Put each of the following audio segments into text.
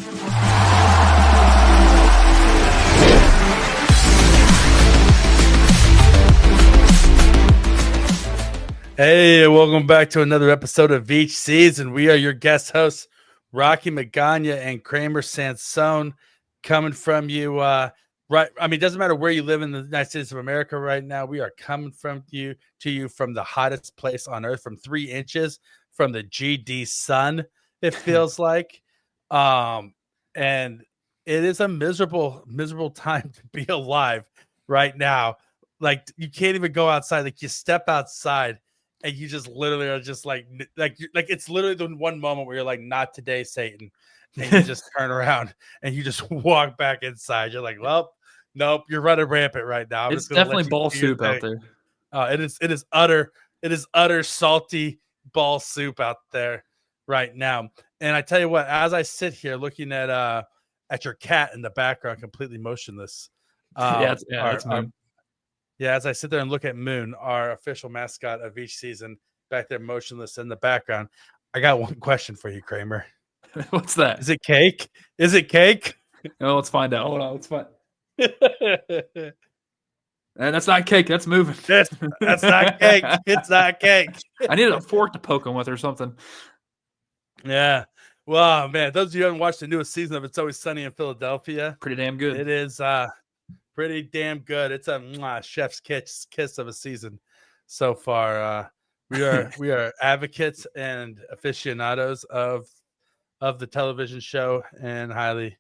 Hey, welcome back to another episode of Veach Season. We are your guest hosts, Rocky Magaña and Kramer Sansone, coming from you. Right, I mean, it doesn't matter where you live in the United States of America right now. We are coming from you from the hottest place on earth, from 3 inches from the GD sun. It feels like, and it is a miserable time to be alive right now. Like, you can't even go outside. Like, you step outside and you just literally are just like it's literally the one moment where you're like, not today, Satan. And you just turn around and you just walk back inside. You're like, well, nope, you're running rampant right now. It's definitely ball soup out there. It is utter salty ball soup out there right now. And I tell you what, as I sit here looking at your cat in the background, completely motionless. As I sit there and look at Moon, our official mascot of each season, back there motionless in the background, I got one question for you, Kramer. What's that? Is it cake? Is it cake? No, let's find out. Hold on, let's find. And that's not cake. That's moving. That's not cake. It's not cake. I needed a fork to poke him with or something. Yeah. Well, man, those of you who haven't watched the newest season of It's Always Sunny in Philadelphia, pretty damn good. It is pretty damn good. It's a chef's kiss of a season so far. We are advocates and aficionados of the television show, and highly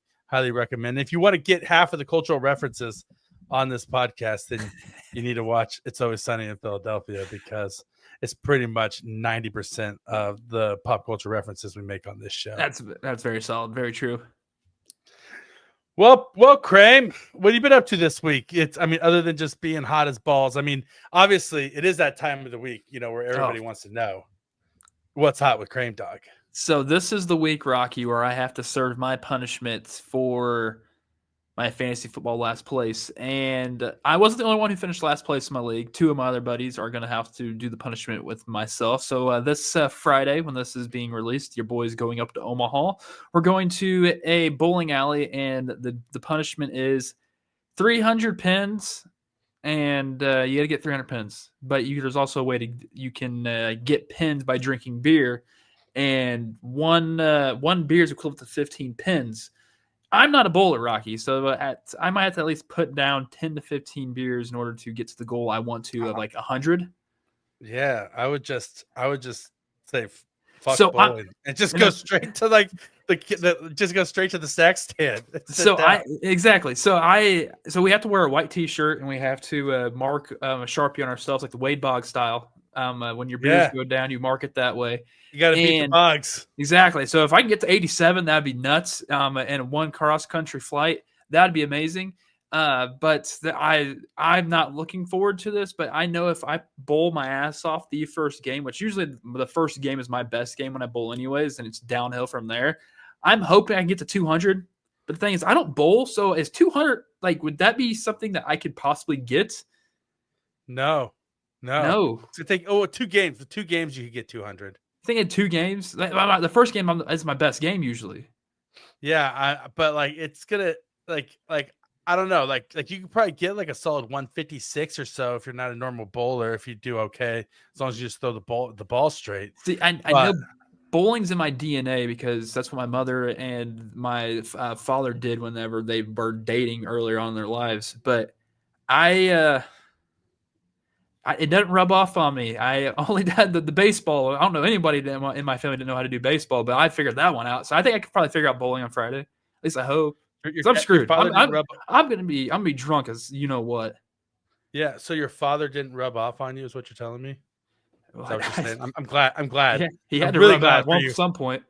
recommend. If you want to get half of the cultural references on this podcast, then you need to watch It's Always Sunny in Philadelphia, because it's pretty much 90% of the pop culture references we make on this show. That's very solid. Very true. Well, Krame, what have you been up to this week? Other than just being hot as balls. I mean, obviously, it is that time of the week, where everybody wants to know what's hot with Krame Dog. So this is the week, Rocky, where I have to serve my punishment for my fantasy football last place. And I wasn't the only one who finished last place in my league. 2 of my other buddies are going to have to do the punishment with myself. So this Friday, when this is being released, your boy's going up to Omaha. We're going to a bowling alley, and the punishment is 300 pins. And you got to get 300 pins. But there's also a way you can get pins by drinking beer. And one beer is equivalent to 15 pins. I'm not a bowler, Rocky, so I might have to at least put down 10 to 15 beers in order to get to the goal I want to of like 100. Yeah, I would just say fuck bowling and just go straight to just go straight to the snack stand. So we have to wear a white t-shirt, and we have to mark a Sharpie on ourselves, like the Wade Boggs style. When your beers go down, you mark it that way. You got to beat the Boggs. Exactly. So if I can get to 87, that'd be nuts. And one cross-country flight, that'd be amazing. I'm not looking forward to this, but I know if I bowl my ass off the first game, which usually the first game is my best game when I bowl anyways, and it's downhill from there, I'm hoping I can get to 200. But the thing is, I don't bowl, so is 200, would that be something that I could possibly get? No. So take 2 games. For 2 games, you could get 200. I think in 2 games, the first game is my best game usually. Yeah, but it's gonna I don't know, you could probably get a solid 156 or so if you're not a normal bowler. If you do okay, as long as you just throw the ball straight. See, I know bowling's in my DNA because that's what my mother and my father did whenever they were dating earlier on in their lives. But it doesn't rub off on me. I only had the baseball. I don't know anybody in my family didn't know how to do baseball, but I figured that one out. So I think I could probably figure out bowling on Friday. At least I hope. I'm screwed. I'm gonna be drunk as you know what. Yeah. So your father didn't rub off on you, is what you're telling me? Is that what you're saying? I'm glad. Yeah, he had to really rub off at some point.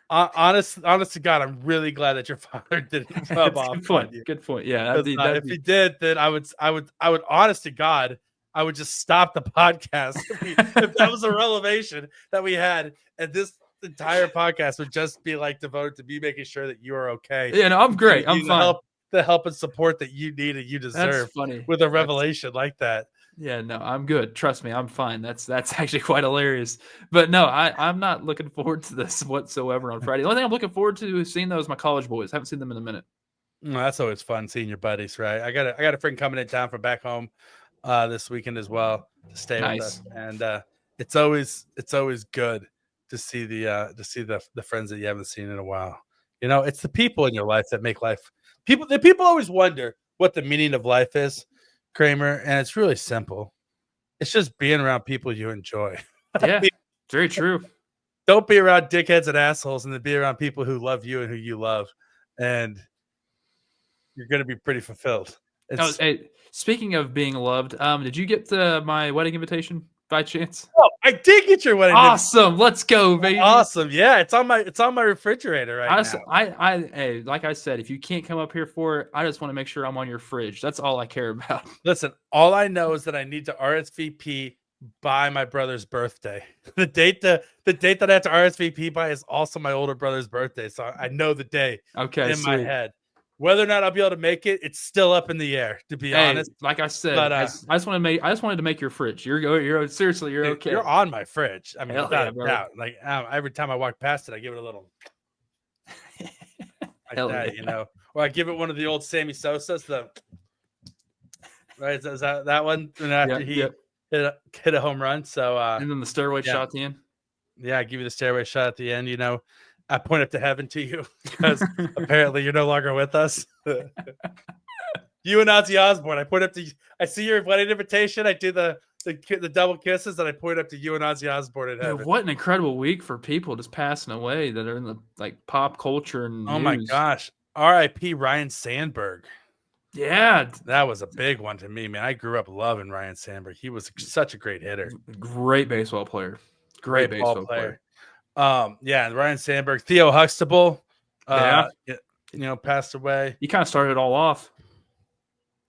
Honest to God, I'm really glad that your father didn't rub off on you. Good point. Yeah. If he did, then I would. Honest to God, I would just stop the podcast if that was a revelation that we had, and this entire podcast would just be devoted to me making sure that you are okay. Yeah, no, I'm great. I'm fine. The help and support that you need and you deserve. That's funny. With a revelation like that. Yeah, no, I'm good. Trust me, I'm fine. That's actually quite hilarious. But no, I'm not looking forward to this whatsoever on Friday. The only thing I'm looking forward to is seeing those my college boys. Haven't seen them in a minute. That's always fun seeing your buddies, right? I got a friend coming in town from back home this weekend as well to stay with us, Nice. and it's always good to see the friends that you haven't seen in a while. You know, it's the people in your life that make life. People always wonder what the meaning of life is, Kramer, and it's really simple. It's just being around people you enjoy. Yeah, very true. Don't be around dickheads and assholes, and then be around people who love you and who you love, and you're going to be pretty fulfilled. Oh, It's hey, speaking of being loved, did you get my wedding invitation by chance? I did get your wedding. Awesome. Let's go, baby. Awesome. Yeah, it's on my refrigerator right now. Hey, like I said, if you can't come up here for it, I just want to make sure I'm on your fridge. That's all I care about. Listen, all I know is that I need to RSVP by my brother's birthday. The date that I have to RSVP by is also my older brother's birthday, so I know the day Okay, in my head. Whether or not I'll be able to make it, it's still up in the air, to be honest. Like I said, But, I just wanted to make your fridge. You're seriously, you're okay. You're on my fridge. I mean, Hell without yeah, a doubt. Like every time I walk past it, I give it a little like Hell that, yeah. you know. Or I give it one of the old Sammy Sosa's, right? Is that one? And after he hit a home run. So and then the stairway shot at the end. Yeah, I give you the stairway shot at the end. You know, I point up to heaven to you because apparently you're no longer with us. You and Ozzy Osbourne. I see your wedding invitation. I do the double kisses, and I point up to you and Ozzy Osbourne in heaven. What an incredible week for people just passing away that are in the pop culture and oh news. My gosh, R.I.P. Ryan Sandberg. Yeah, that was a big one to me, man. I grew up loving Ryan Sandberg. He was such a great hitter, great baseball player, great baseball player. Yeah, Ryan Sandberg, Theo Huxtable, you know, passed away. He kind of started it all off.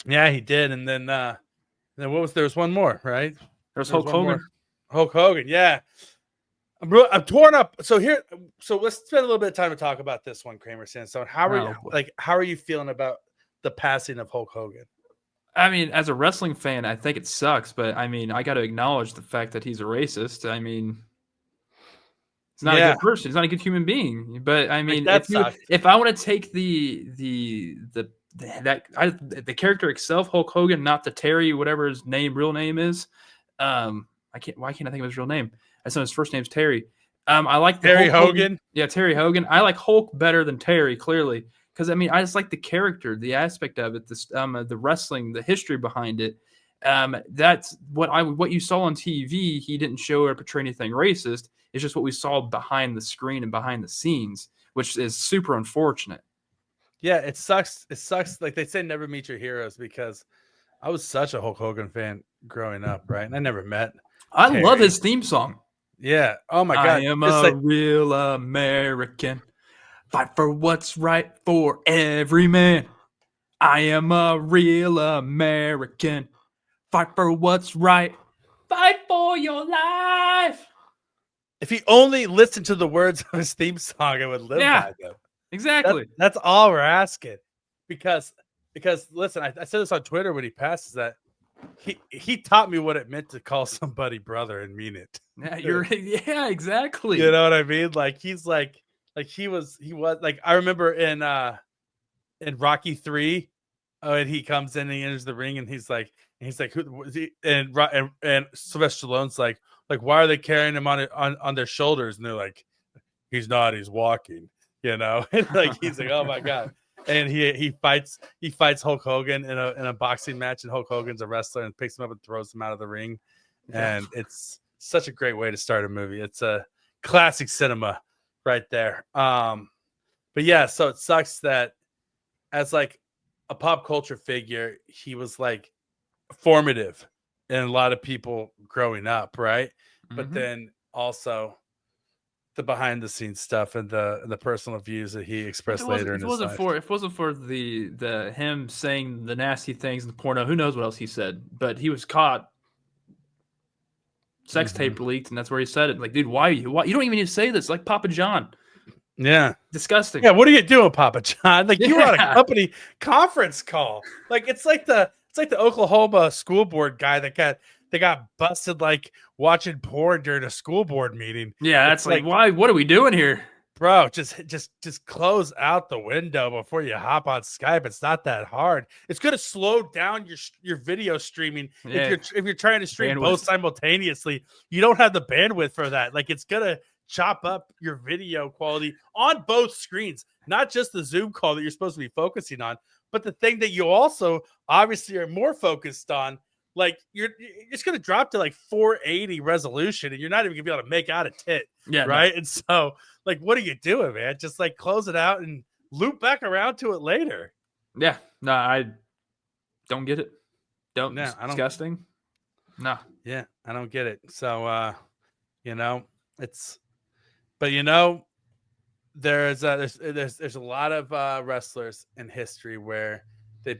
Yeah, he did, and then there was one more, right? There's Hulk Hogan. Hulk Hogan, yeah. I'm torn up. So let's spend a little bit of time to talk about this one, Kramer Sansone. How are you feeling about the passing of Hulk Hogan? I mean, as a wrestling fan, I think it sucks, but I mean, I got to acknowledge the fact that he's a racist. I mean, he's not a good person. He's not a good human being. But I mean, if I want to take the character itself, Hulk Hogan, not the Terry, whatever his real name is. Why can't I think of his real name? I said his first name's Terry. I like Terry Hogan. Yeah, Terry Hogan. I like Hulk better than Terry, clearly, because I mean, I just like the character, the aspect of it, the wrestling, the history behind it. That's what you saw on TV. He didn't show or portray anything racist. It's just what we saw behind the screen and behind the scenes, which is super unfortunate. Yeah, it sucks. It sucks. Like they say, never meet your heroes, because I was such a Hulk Hogan fan growing up, right? And I never met. I love his theme song. Yeah. Oh my God. I am a real American. Fight for what's right for every man. I am a real American. Fight for what's right. Fight for your life. If he only listened to the words of his theme song, I would live by them. Exactly. That's all we're asking. Because listen, I said this on Twitter when he passed, that he taught me what it meant to call somebody brother and mean it. Yeah, exactly. You know what I mean? Like he was like, I remember in Rocky 3, and he comes in and he enters the ring and he's like, who is he? And Sylvester Stallone's like, why are they carrying him on their shoulders? And they're like, he's not, he's walking, you know? And like, he's like, oh my God. And he fights Hulk Hogan in a boxing match, and Hulk Hogan's a wrestler and picks him up and throws him out of the ring. And it's such a great way to start a movie. It's a classic cinema right there. But yeah, so it sucks that as like a pop culture figure, he was like formative in a lot of people growing up, right? Mm-hmm. But then also the behind the scenes stuff and the personal views that he expressed later in his life. If it wasn't for the him saying the nasty things in the porno, who knows what else he said? But he was caught. Sex tape leaked, and that's where he said it. Like, dude, why you don't even need to say this? Like Papa John. Yeah. Disgusting. Yeah, what are you doing, Papa John? Like, you were on a company conference call. Like, it's like the It's like the Oklahoma school board guy that got busted like watching porn during a school board meeting. Yeah, that's like why? What are we doing here? Bro, just close out the window before you hop on Skype. It's not that hard. It's gonna slow down your video streaming if you're trying to stream both simultaneously. You don't have the bandwidth for that. Like it's gonna chop up your video quality on both screens, not just the Zoom call that you're supposed to be focusing on, but the thing that you also obviously are more focused on. Like you're just gonna drop to like 480 resolution, and you're not even gonna be able to make out a tit. Yeah, right. No. And so, like, what are you doing, man? Just like close it out and loop back around to it later. Yeah, no, I don't get it. It's disgusting. No. Yeah, I don't get it. So, there's a lot of wrestlers in history where they've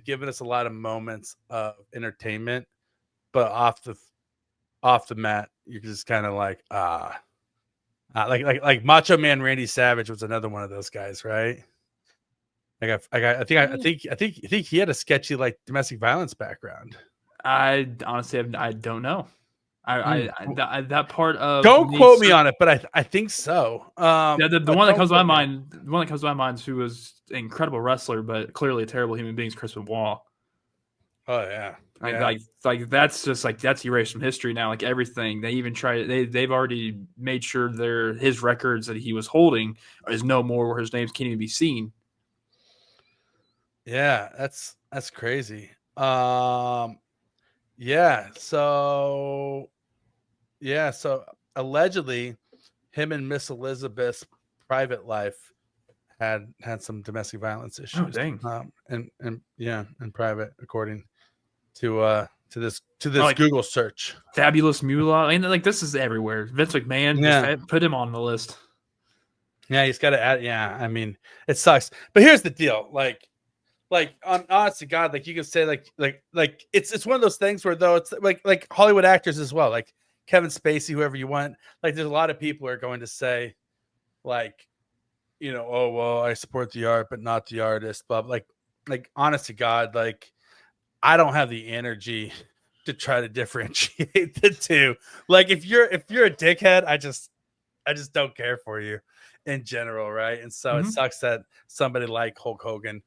given us a lot of moments of entertainment, but off the mat, you're just kind of like like Macho Man Randy Savage was another one of those guys, right? I think he had a sketchy like domestic violence background. I honestly I don't know. That part of don't quote me on it, but I think so. The one that comes to my mind, who was an incredible wrestler, but clearly a terrible human being, is Chris Benoit. Oh yeah. Like that's just like that's erased from history now. Like everything they even they've already made sure his records that he was holding is no more, where his names can't even be seen. Yeah, that's crazy. So allegedly him and Miss Elizabeth's private life had some domestic violence issues. Oh dang. And in private, according to this Google search. Fabulous Moolah. I mean, like this is everywhere. Vince McMahon, just put him on the list. Yeah, he's got to add. Yeah, I mean, it sucks. But here's the deal. Like honest to God, like you can say like it's one of those things where though it's like Hollywood actors as well, like Kevin Spacey, whoever you want. Like there's a lot of people who are going to say like, oh well, I support the art but not the artist. But like honest to God, like I don't have the energy to try to differentiate the two. Like if you're a dickhead, I just don't care for you in general, right? And so it sucks that somebody like Hulk Hogan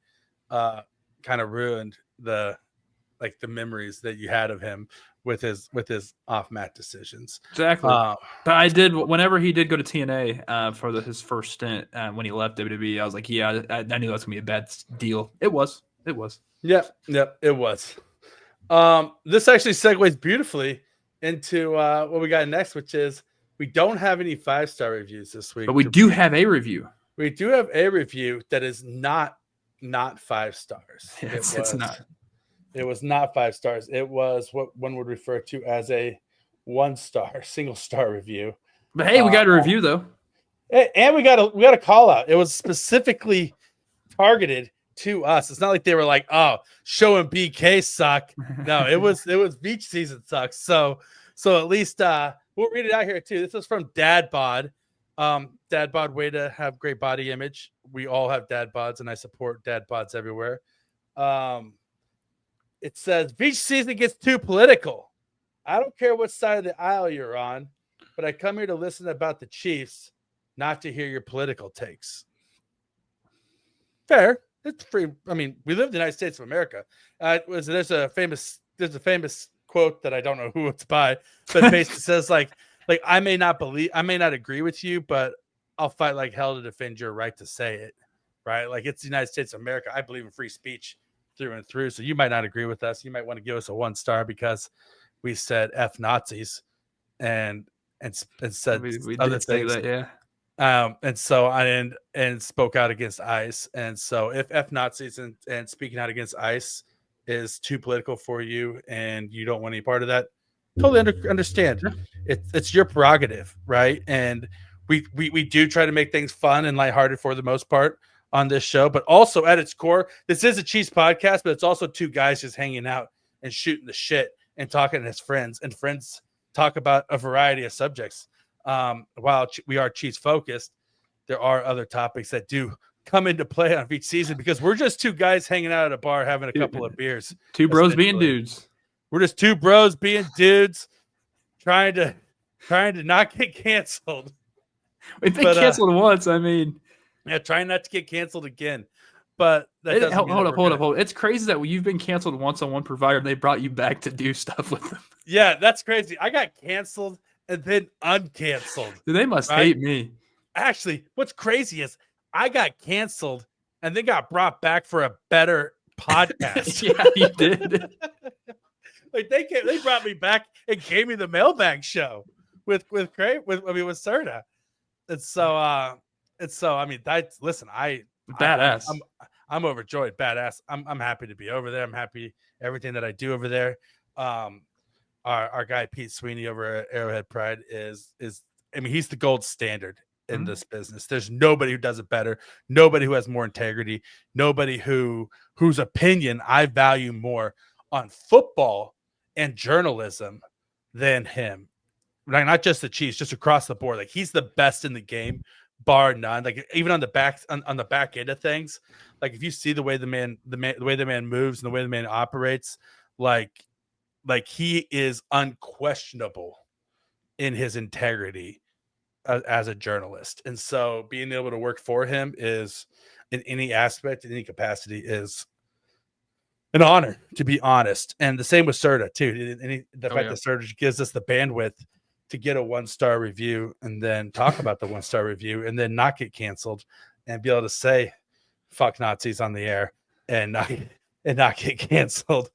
kind of ruined the memories that you had of him with his off mat decisions. Exactly. But I did, whenever he did go to TNA for his first stint when he left WWE, I was like, yeah, I knew that was gonna be a bad deal. It was. Yep, it was. This actually segues beautifully into what we got next, which is we don't have any 5-star reviews this week, but we do have a review. We do have a review that is not 5 stars. It's not. It was not 5 stars. It was what one would refer to as a 1-star, single-star review. But hey, we got a review though, and we got a call out. It was specifically targeted to us. It's not like they were like, "Oh, Show and BK suck." No, it was Veach season sucks. So at least we'll read it out here too. This is from Dad Bod. Dad bod, way to have great body image. We all have dad bods, and I support dad bods everywhere. It says Veach season gets too political. I don't care what side of the aisle you're on, but I come here to listen about the Chiefs, not to hear your political takes. Fair. It's free. I mean, we live in the United States of America. There's a famous quote that I don't know who it's by, but basically says like I may not agree with you, but I'll fight like hell to defend your right to say it. Right? Like it's the United States of America. I believe in free speech through and through. So you might not agree with us. You might want to give us a 1-star because we said F Nazis and said we other did say things. that, yeah. And so I spoke out against ICE. And so if F Nazis and speaking out against ICE is too political for you and you don't want any part of that, totally understand. It's your prerogative, right? And we do try to make things fun and lighthearted for the most part on this show, but also at its core, this is a Chiefs podcast, but it's also two guys just hanging out and shooting the shit and talking as friends, and friends talk about a variety of subjects. While we are Chiefs focused, there are other topics that do come into play on Veach season because we're just two guys hanging out at a bar having a couple of beers. Two bros being dudes. We're just two bros being dudes trying to not get canceled. We've been canceled once. I mean, yeah, trying not to get canceled again. But that doesn't hold up. It's crazy that you've been canceled once on one provider and they brought you back to do stuff with them. Yeah, that's crazy. I got canceled and then uncanceled. Dude, they must hate me. Actually, what's crazy is I got canceled and then got brought back for a better podcast. Yeah, you did. Like they brought me back and gave me the mailbag show with Krame with Serta. And so I mean badass. I'm overjoyed. Badass. I'm happy to be over there. I'm happy everything that I do over there. Our guy Pete Sweeney over at Arrowhead Pride is I mean, he's the gold standard in this business. There's nobody who does it better, nobody who has more integrity, nobody whose opinion I value more on football and journalism than him. Like, not just the Chiefs, just across the board. Like, he's the best in the game, bar none. Like, even on the back end of things, like if you see the way the man moves and the way the man operates, like he is unquestionable in his integrity as a journalist. And so being able to work for him is, in any aspect, in any capacity, is an honor, to be honest. And the same with Serta too. The fact that Serta gives us the bandwidth to get a 1-star review and then talk about the 1-star review and then not get canceled and be able to say fuck Nazis on the air and not get canceled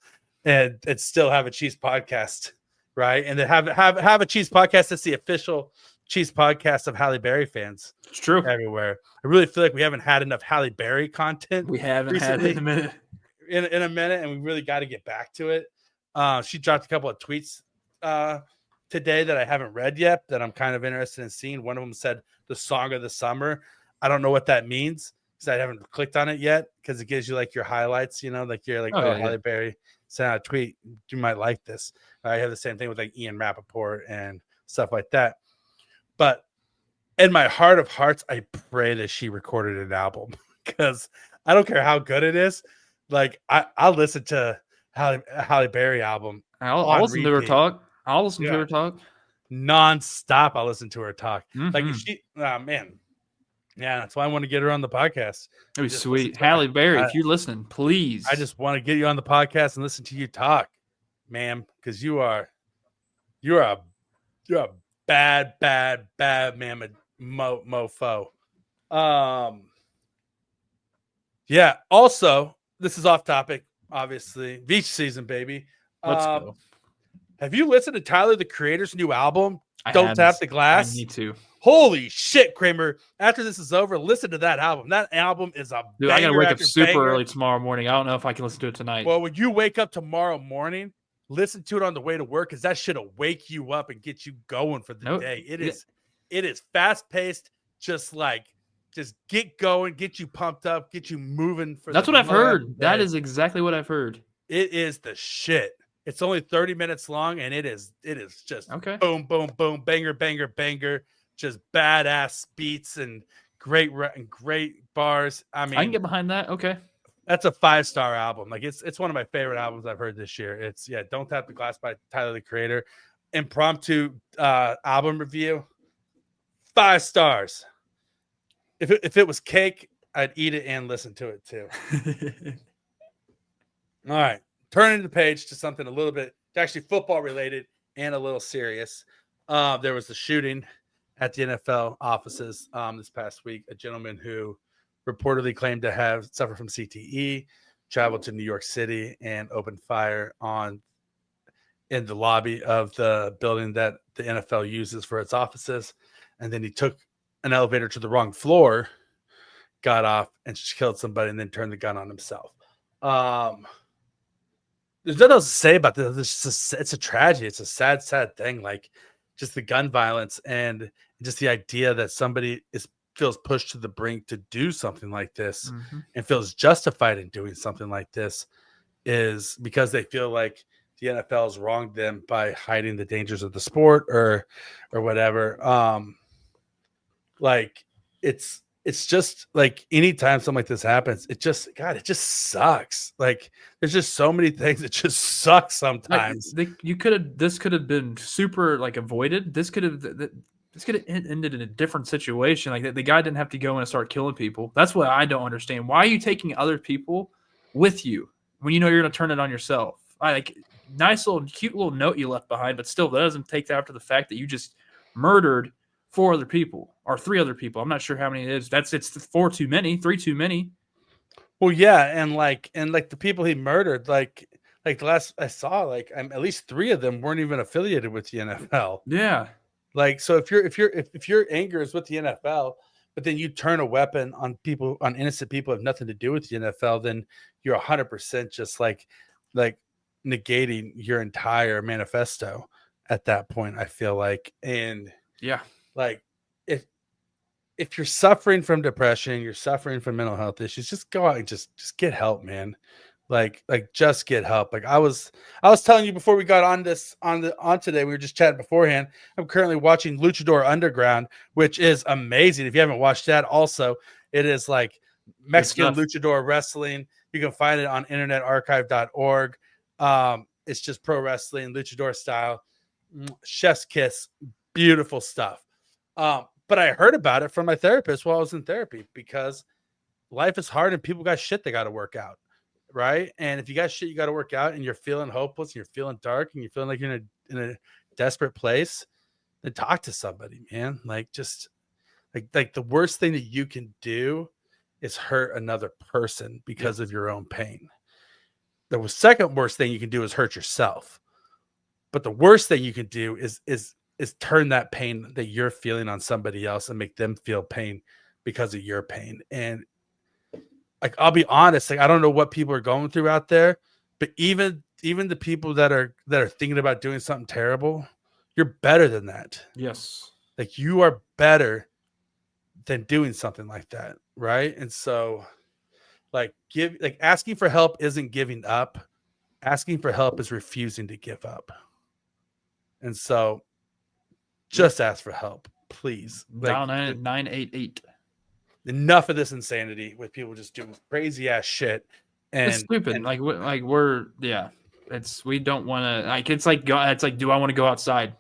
and still have a Chiefs podcast, right? And then have a Chiefs podcast that's the official Chiefs podcast of Halle Berry fans. It's true. Everywhere. I really feel like we haven't had enough Halle Berry content. We haven't had it in a minute. In a minute, and we really got to get back to it. She dropped a couple of tweets today that I haven't read yet that I'm kind of interested in seeing. One of them said the song of the summer. I don't know what that means because I haven't clicked on it yet, because it gives you like your highlights, you know, like you're like, Halle Berry sent out a tweet. You might like this. I have the same thing with like Ian Rappaport and stuff like that. But in my heart of hearts, I pray that she recorded an album, because I don't care how good it is. Like I'll listen to Halle Berry album. I'll listen to her talk. I'll listen to her talk nonstop. I'll listen to her talk. Mm-hmm. Like if she, man, yeah, that's why I want to get her on the podcast. That'd be sweet. Halle Berry, if you're listening, please. I just want to get you on the podcast and listen to you talk, ma'am, because you're a bad man, mofo. Yeah. Also, this is off topic, obviously. Veach season, baby. Let's go. Have you listened to Tyler, the Creator's new album? Don't Tap the Glass. I need to. Holy shit, Kramer. After this is over, listen to that album. That album is a Dude, banger. I gotta wake up super banger. early tomorrow morning. I don't know if I can listen to it tonight. Well, when you wake up tomorrow morning, listen to it on the way to work, because that shit'll wake you up and get you going for the day. It is fast-paced, just get going, get you pumped up, get you moving for That's what I've heard. That is exactly what I've heard. It is the shit. It's only 30 minutes long, and it is just boom, boom, boom, banger, banger, banger, just badass beats and great bars. I mean, I can get behind that. Okay. That's a 5-star album. Like it's one of my favorite albums I've heard this year. It's Don't Tap the Glass by Tyler, the Creator. Impromptu album review, 5 stars. If it was cake, I'd eat it and listen to it too. All right. Turning the page to something a little bit actually football related and a little serious. There was the shooting at the NFL offices this past week. A gentleman who reportedly claimed to have suffered from CTE, traveled to New York City and opened fire in the lobby of the building that the NFL uses for its offices. And then he took an elevator to the wrong floor, got off and killed somebody, and then turned the gun on himself. There's nothing else to say about this. It's a tragedy. It's a sad, sad thing. Like, just the gun violence and just the idea that somebody feels pushed to the brink to do something like this and feels justified in doing something like this is because they feel like the NFL has wronged them by hiding the dangers of the sport or whatever. Like, it's it's just like anytime something like this happens, it just sucks. Like there's just so many things that just suck Like sometimes. this could have been super like avoided. This could have ended in a different situation. Like the guy didn't have to go in and start killing people. That's what I don't understand. Why are you taking other people with you when you know you're going to turn it on yourself? Like nice little cute little note you left behind, but still that doesn't take that after the fact that you just murdered 4 other people or 3 other people. I'm not sure how many it is. It's 4 too many, 3 too many. Well, yeah, and the people he murdered, like the last I saw, like at least 3 of them weren't even affiliated with the NFL. Yeah. Like, so if your anger is with the NFL, but then you turn a weapon on people, on innocent people who have nothing to do with the NFL, then you're 100% just like negating your entire manifesto at that point, I feel like. And Yeah. like if you're suffering from depression, you're suffering from mental health issues, just go out and just get help, man. Like just get help. Like I was telling you before we got on today, we were just chatting beforehand. I'm currently watching Luchador Underground, which is amazing. If you haven't watched that, also it is like Mexican luchador wrestling. You can find it on internetarchive.org. It's just pro wrestling, luchador style. Chef's kiss, beautiful stuff. But I heard about it from my therapist while I was in therapy, because life is hard and people got shit they got to work out. Right. And if you got shit you got to work out and you're feeling hopeless and you're feeling dark and you're feeling like you're in a desperate place, then talk to somebody, man. Like just like the worst thing that you can do is hurt another person because of your own pain. The second worst thing you can do is hurt yourself. But the worst thing you can do is turn that pain that you're feeling on somebody else and make them feel pain because of your pain. And like, I'll be honest, like I don't know what people are going through out there, but even the people that are thinking about doing something terrible, you're better than that. Yes. Like you are better than doing something like that, right? And so like asking for help isn't giving up. Asking for help is refusing to give up. And so just ask for help, please. Dial 988. Enough of this insanity with people just doing crazy ass shit. And it's stupid. We don't want to, like, it's like, do I want to go outside?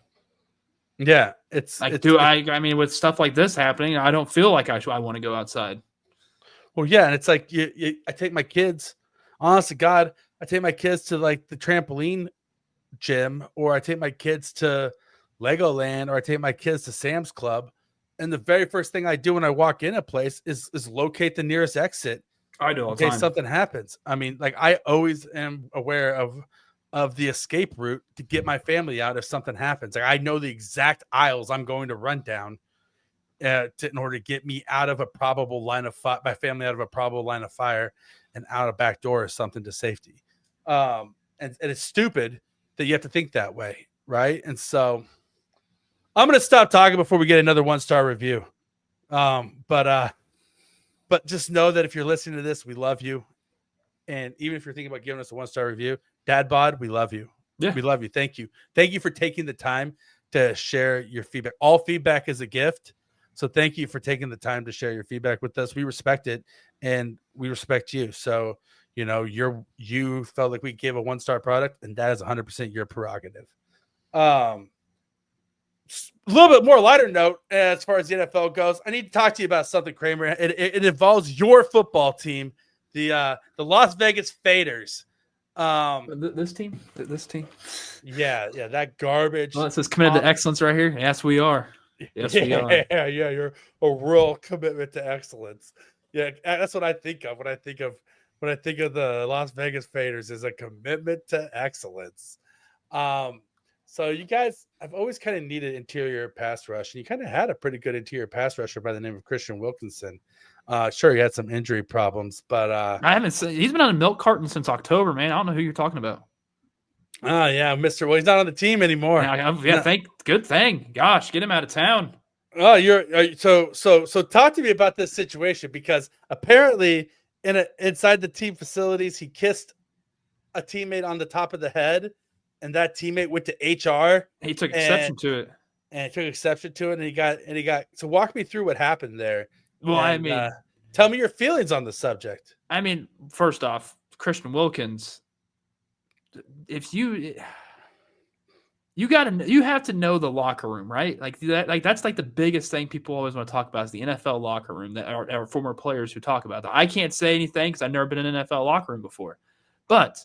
Yeah. I mean, with stuff like this happening, I don't feel like I want to go outside. Well, yeah. And it's like, I take my kids, honest to God, I take my kids to like the trampoline gym, or I take my kids to Legoland, or I take my kids to Sam's Club. And the very first thing I do when I walk in a place is locate the nearest exit. I do all in case something happens. I mean, like I always am aware of the escape route to get my family out if something happens. Like I know the exact aisles I'm going to run down in order to get me out of a probable line of fire, my family out of a probable line of fire, and out a back door or something to safety. And it's stupid that you have to think that way, right? And so I'm going to stop talking before we get another 1-star review. But just know that if you're listening to this, we love you. And even if you're thinking about giving us a 1-star review, Dad Bod, we love you. Yeah. We love you. Thank you. Thank you for taking the time to share your feedback. All feedback is a gift. So thank you for taking the time to share your feedback with us. We respect it and we respect you. So, you know, you felt like we gave a 1-star product, and that is 100% your prerogative. A little bit more lighter note as far as the NFL goes. I need to talk to you about something, Kramer. It involves your football team, the Las Vegas Faders. This team. Yeah, that garbage. Well, it says committed to excellence right here. Yes, we are. Yes, we are. Yeah, you're a real commitment to excellence. Yeah, that's what I think of when I think of the Las Vegas Faders, is a commitment to excellence. So you guys, I've always kind of needed interior pass rush, and you kind of had a pretty good interior pass rusher by the name of Christian Wilkinson. Sure, he had some injury problems, but I haven't seen. He's been on a milk carton since October, man. I don't know who you're talking about. Oh yeah, Mister. Well, he's not on the team anymore. Good thing. Gosh, get him out of town. Oh, so talk to me about this situation, because apparently inside the team facilities, he kissed a teammate on the top of the head, and that teammate went to HR. He took exception to it. And he took exception to it, and he got. So walk me through what happened there. Well, I mean, tell me your feelings on the subject. I mean, first off, Christian Wilkins, if you have to know the locker room, right? Like that's like the biggest thing people always want to talk about is the NFL locker room that are former players who talk about that. I can't say anything because I've never been in an NFL locker room before, but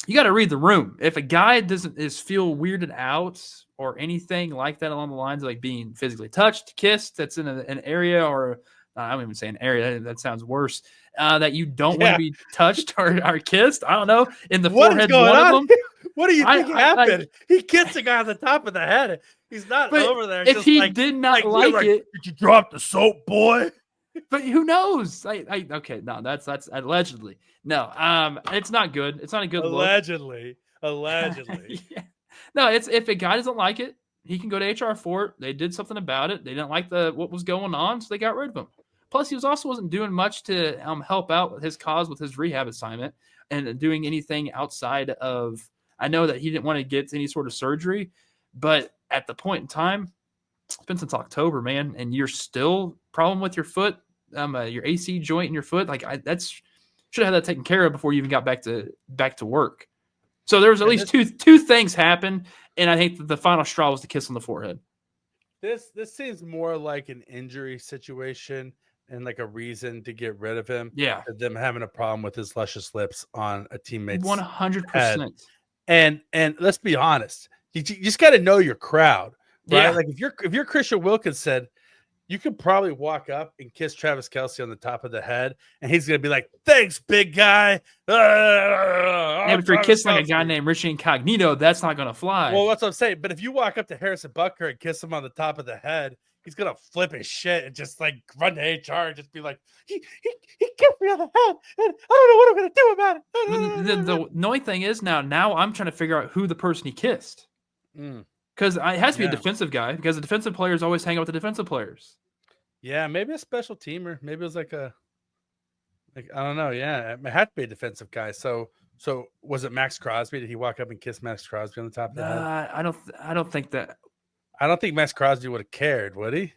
you got to read the room. If a guy is feel weirded out or anything like that along the lines of like being physically touched, kissed, that's in an area or I don't even say an area. That sounds worse. That you don't want to be touched or kissed. I don't know. In the forehead, one of them. What do you think happened? He kissed a guy on the top of the head. He's not over there. If he did not like it, did you drop the soap, boy? But who knows? Okay, no, that's allegedly. No, it's not good. It's not a good allegedly. Yeah. No, it's if a guy doesn't like it, he can go to HR for it. They did something about it. They didn't like what was going on, so they got rid of him. Plus, he wasn't doing much to help out with his cause with his rehab assignment and doing anything outside of. I know that he didn't want to get any sort of surgery, but at the point in time, it's been since October, man, and you're still problem with your foot, your AC joint in your foot. Like should have had that taken care of before you even got back to work. So there was at least two things happen, and I think the final straw was the kiss on the forehead. This seems more like an injury situation and like a reason to get rid of him. Yeah, them having a problem with his luscious lips on a teammate's 100%. And let's be honest, you just got to know your crowd, right? Yeah. Like if you're Christian Wilkinson, you could probably walk up and kiss Travis Kelce on the top of the head, and he's gonna be like, "Thanks, big guy." Yeah, but if you're kissing like a guy named Richie Incognito, that's not gonna fly. Well, that's what I'm saying. But if you walk up to Harrison Butker and kiss him on the top of the head, he's gonna flip his shit and just like run to HR and just be like, "He kissed me on the head, and I don't know what I'm gonna do about it." The annoying thing is now I'm trying to figure out who the person he kissed. Because it has to be a defensive guy, because the defensive players always hang out with the defensive players. Yeah, maybe a special teamer. Maybe it was like I don't know. Yeah, it had to be a defensive guy. So was it Max Crosby? Did he walk up and kiss Max Crosby on the top of the head? I don't think that. I don't think Max Crosby would have cared, would he?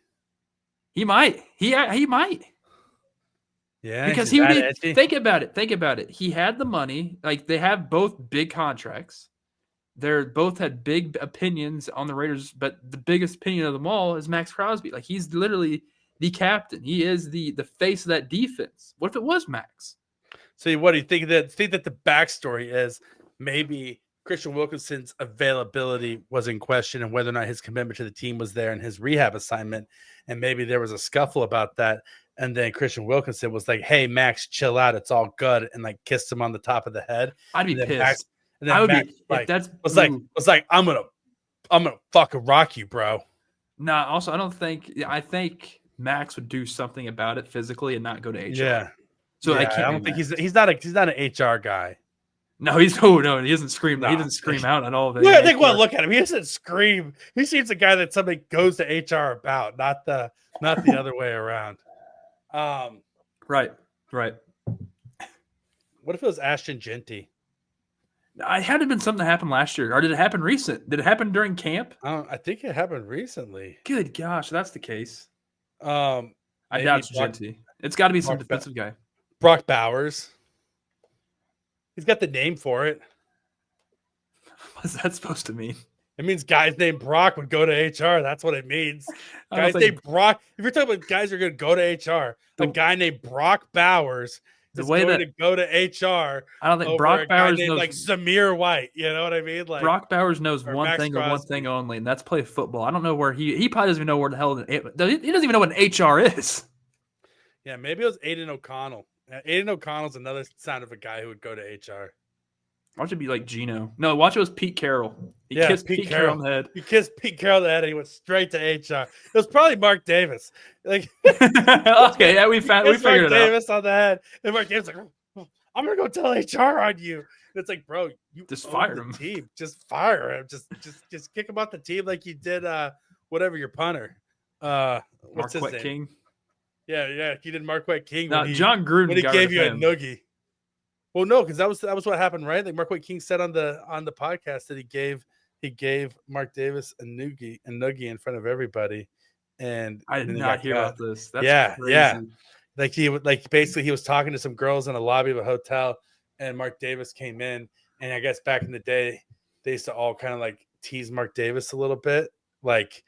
He might. He might. Yeah, because he would think about it. He had the money. Like they have both big contracts. They're both had big opinions on the Raiders, but the biggest opinion of them all is Max Crosby. Like he's literally the captain. He is the face of that defense. What if it was Max? So what do you think that the backstory is? Maybe Christian Wilkinson's availability was in question and whether or not his commitment to the team was there in his rehab assignment. And maybe there was a scuffle about that. And then Christian Wilkinson was like, "Hey, Max, chill out. It's all good." And like kissed him on the top of the head. I'd be pissed. Max, and then Max was like, I'm gonna fucking rock you, bro. Nah, also I think Max would do something about it physically and not go to HR. Yeah. So I don't think he's not an HR guy. No, he doesn't scream. No. He doesn't scream out at all. Yeah, I think look at him. He doesn't scream. He seems a guy that somebody goes to HR about, not the other way around. Right. What if it was Ashton Genty? It had to have been something that happened last year, or did it happen recent? Did it happen during camp? I think it happened recently. Good gosh, that's the case. I doubt it's Genty. It's got to be some defensive guy. Brock Bowers. He's got the name for it. What's that supposed to mean? It means guys named Brock would go to HR. That's what it means. Guys named Brock. If you're talking about guys who are going to go to HR, a guy named Brock Bowers is going to go to HR. I don't think Brock Bowers knows like Zamir White. You know what I mean? Like Brock Bowers knows one thing and one thing only, and that's play football. I don't know where he probably doesn't even know where the hell he doesn't even know what an HR is. Yeah, maybe it was Aiden O'Connell. Aiden O'Connell's another sound of a guy who would go to HR. Watch it be like Gino. No, watch it was Pete Carroll. He kissed Pete Carroll on the head. He kissed Pete Carroll on the head and he went straight to HR. It was probably Mark Davis. Like okay, yeah, we figured it out. Mark Davis on the head. And Mark Davis like, I'm gonna go tell HR on you. And it's like, bro, you just fire him. Team. Just fire him. Just kick him off the team like you did whatever your punter. What's his name? King. Yeah, he did Marquette King. Now, John Gruden when he gave you a noogie. Well, no, because that was what happened, right? Like Marquette King said on the podcast that he gave Mark Davis a noogie in front of everybody, and I did then he not got hear cut. about this. That's Yeah, yeah. crazy. Basically he was talking to some girls in a lobby of a hotel, and Mark Davis came in, and I guess back in the day they used to all kind of like tease Mark Davis a little bit, like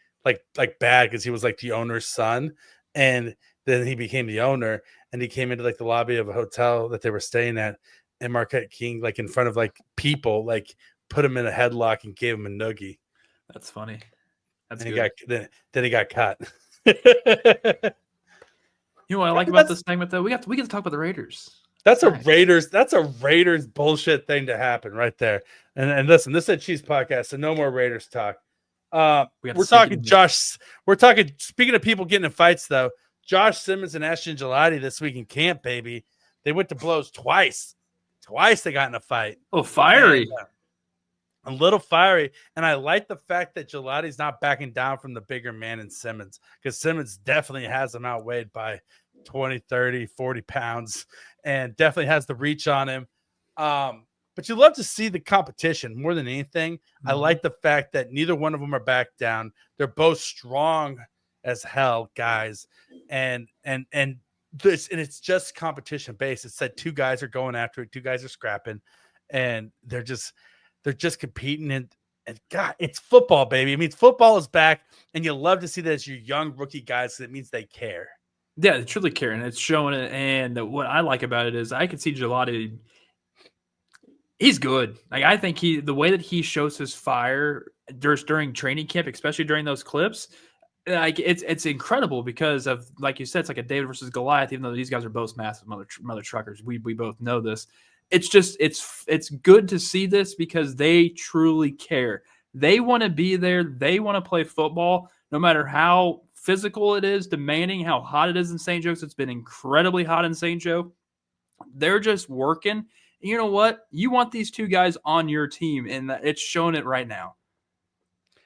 bad because he was like the owner's son, and then he became the owner, and he came into like the lobby of a hotel that they were staying at, and Marquette King like in front of like people like put him in a headlock and gave him a noogie. That's funny. That's And he good. got then he got cut. You know what I like about this segment though? We get to talk about the Raiders. That's a Nice. Raiders bullshit thing to happen right there. And listen, this is a Chiefs podcast, so no more Raiders talk. We're talking Josh. We're talking. Speaking of people getting in fights, though, Josh Simmons and Ashton Gelati this week in camp, baby. They went to blows twice. Twice they got in a fight. Oh, fiery. And, a little fiery. And I like the fact that Gelati's not backing down from the bigger man in Simmons, because Simmons definitely has him outweighed by 20, 30, 40 pounds and definitely has the reach on him. But you love to see the competition more than anything. Mm-hmm. I like the fact that neither one of them are back down. They're both strong as hell, guys. And it's just competition based. It said two guys are going after it, two guys are scrapping, and they're just competing. And God, it's football, baby. I mean, football is back, and you love to see that as your young rookie guys, because it means they care. Yeah, they truly care, and it's showing it. And what I like about it is I can see Gelati. He's good. Like, I think the way that he shows his fire during training camp, especially during those clips, like it's incredible because of, like you said, it's like a David versus Goliath. Even though these guys are both massive mother truckers, we both know this. It's just it's good to see this because they truly care. They want to be there. They want to play football, no matter how physical it is, demanding, how hot it is in St. Joe's. It's been incredibly hot in St. Joe. They're just working. You know what? You want these two guys on your team, and it's showing it right now.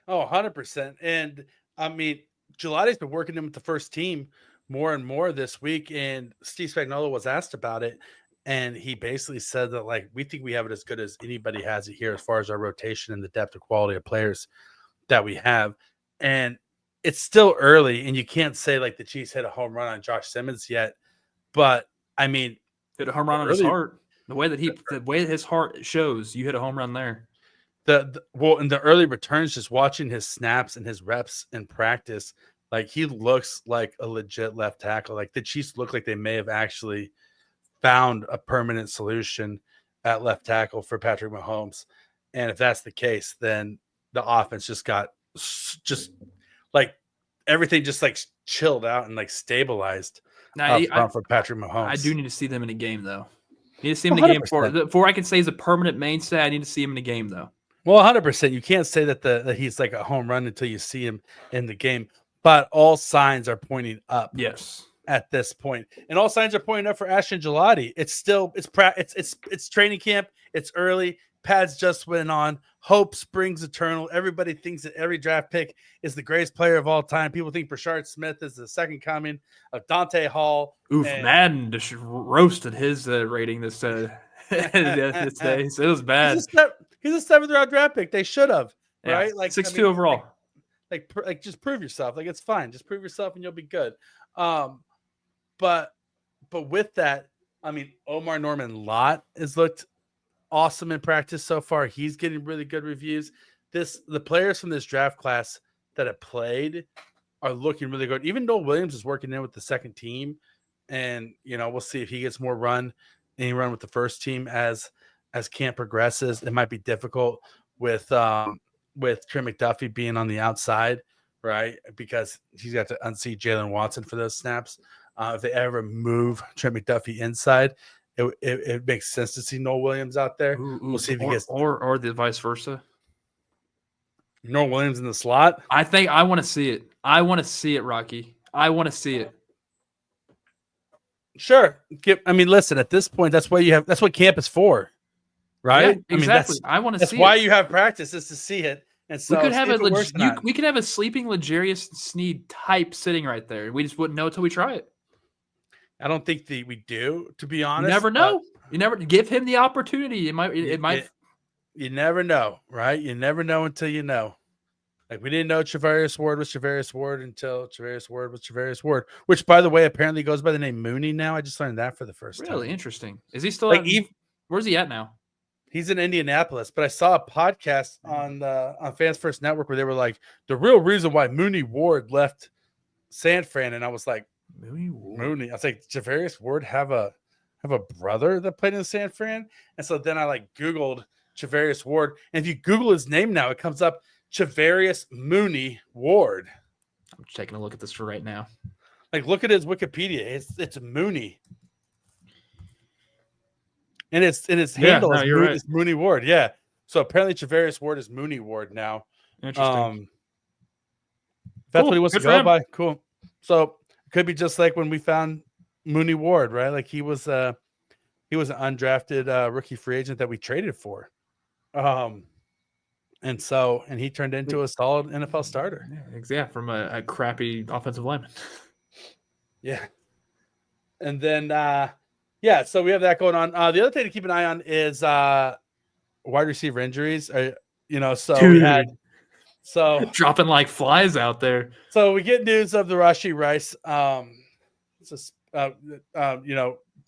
Oh, 100%. And I mean, Gelati's been working him with the first team more and more this week, and Steve Spagnuolo was asked about it, and he basically said that, like, we think we have it as good as anybody has it here as far as our rotation and the depth of quality of players that we have. And it's still early, and you can't say, like, the Chiefs hit a home run on Josh Simmons yet. But, I mean, hit a home run on his heart. The way his heart shows, you hit a home run there. Well, in the early returns, just watching his snaps and his reps in practice, like, he looks like a legit left tackle. Like, the Chiefs look like they may have actually found a permanent solution at left tackle for Patrick Mahomes. And if that's the case, then the offense just got like everything just like chilled out and like stabilized for Patrick Mahomes. I do need to see them in a game, though. I need to see him in the game before I can say he's a permanent mainstay. I need to see him in the game, though. Well, 100%. You can't say that he's like a home run until you see him in the game. But all signs are pointing up. Yes. At this point, and all signs are pointing up for Ashton Gelati. It's training camp. It's early. Pads just went on. Hope springs eternal. Everybody thinks that every draft pick is the greatest player of all time. People think Brashard Smith is the second coming of Dante Hall. Oof, Madden just roasted his rating this day. So it was bad. He's a 7th round draft pick. They should have, right? Like 6'2" overall. Like just prove yourself. Like, it's fine. Just prove yourself and you'll be good. But with that, I mean, Omar Norman Lott has looked awesome in practice so far. He's getting really good reviews. The players from this draft class that have played are looking really good. Even Noel Williams is working in with the second team, and we'll see if he gets more run with the first team as camp progresses. It might be difficult with Trent McDuffie being on the outside, right? Because he's got to unseat Jalen Watson for those snaps. If they ever move Trent McDuffie inside, it makes sense to see Noel Williams out there. We'll see if he gets or the vice versa. Noel Williams in the slot. I think I want to see it. I want to see it, Rocky. I want to see it. Sure. I mean, listen. At this point, that's what camp is for, right? Yeah, exactly. I want to see it. That's why you have practice, is to see it. And so we could have a sleeping L'Jarius Sneed type sitting right there. We just wouldn't know until we try it. I don't think we do, to be honest. You never know. You never give him the opportunity. It might. You never know, right? You never know until you know. Like we didn't know Charvarius Ward was Charvarius Ward until Charvarius Ward was Charvarius Ward, which by the way apparently goes by the name Mooney now. I just learned that for the first time. Really interesting. Is he still Like where's he at now? he's in Indianapolis, but I saw a podcast on Fans First Network where they were like the real reason why Mooney Ward left San Fran, and I was like Mooney. I was like, Charvarius Ward have a brother that played in San Fran, and so then I like Googled Charvarius Ward, and if you Google his name now, it comes up Charvarius Mooney Ward. I'm taking a look at this for right now. Like, look at his Wikipedia. It's Mooney. And its handle is Mooney, right. Mooney Ward. Yeah. So apparently Charvarius Ward is Mooney Ward now. Interesting. That's what he wants to go by. Cool. So it could be just like when we found Mooney Ward, right? Like he was an undrafted rookie free agent that we traded for. And he turned into a solid NFL starter. Yeah, from a crappy offensive lineman. Yeah. And then so we have that going on. The other thing to keep an eye on is wide receiver injuries. We had dropping like flies out there. So we get news of the Rashee Rice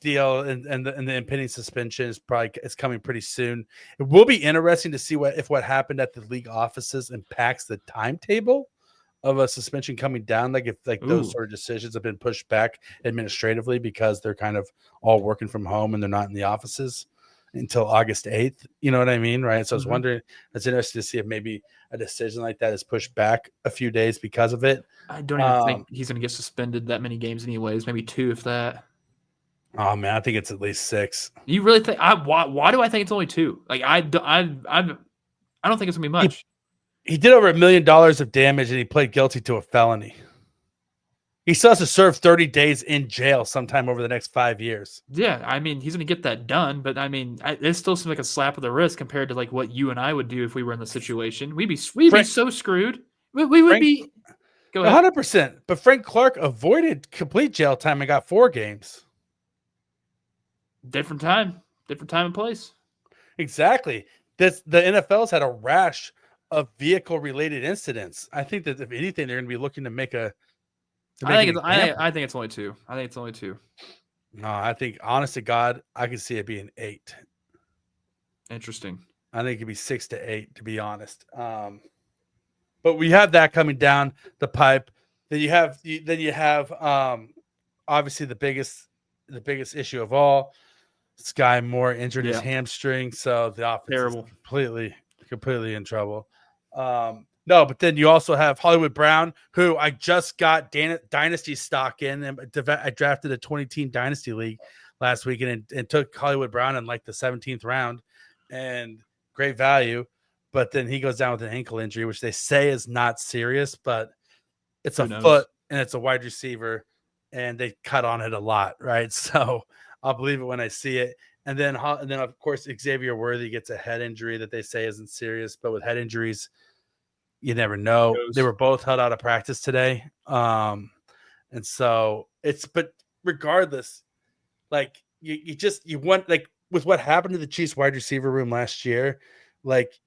deal and the impending suspension is coming pretty soon. It will be interesting to see if what happened at the league offices impacts the timetable of a suspension coming down, like if those sort of decisions have been pushed back administratively because they're kind of all working from home and they're not in the offices until August 8th. You know what I mean? Right. So I was wondering, it's interesting to see if maybe a decision like that is pushed back a few days because of it. I don't even think he's going to get suspended that many games anyways, maybe 2 if that. Oh man, I think it's at least 6. You really think why do I think it's only 2? Like I don't think it's gonna be much. He did over $1 million of damage and he pled guilty to a felony. He still has to serve 30 days in jail sometime over the next 5 years. Yeah, I mean, he's going to get that done, but I mean, it still seems like a slap of the wrist compared to like what you and I would do if we were in the situation. We'd be so screwed. We would be. Go ahead. 100%. But Frank Clark avoided complete jail time and got 4 games. Different time and place. Exactly. The NFL's had a rash of vehicle-related incidents. I think that if anything, they're going to be looking to make a. I think it's only 2. I think it's only 2. No, I think, honest to God, I can see it being 8. Interesting. I think it could be 6 to 8, to be honest. But we have that coming down the pipe. Then you have obviously the biggest issue of all. Sky Moore injured his hamstring, so the offense is completely in trouble. No, but then you also have Hollywood Brown, who I just got dynasty stock in. And I drafted a 20-team dynasty league last week and took Hollywood Brown in like the 17th round, and great value. But then he goes down with an ankle injury, which they say is not serious, but it's a foot and it's a wide receiver, and they cut on it a lot, right? So I'll believe it when I see it. And then of course Xavier Worthy gets a head injury that they say isn't serious, but with head injuries, you never know. They were both held out of practice today. And so but regardless, like you want, like with what happened to the Chiefs wide receiver room last year, like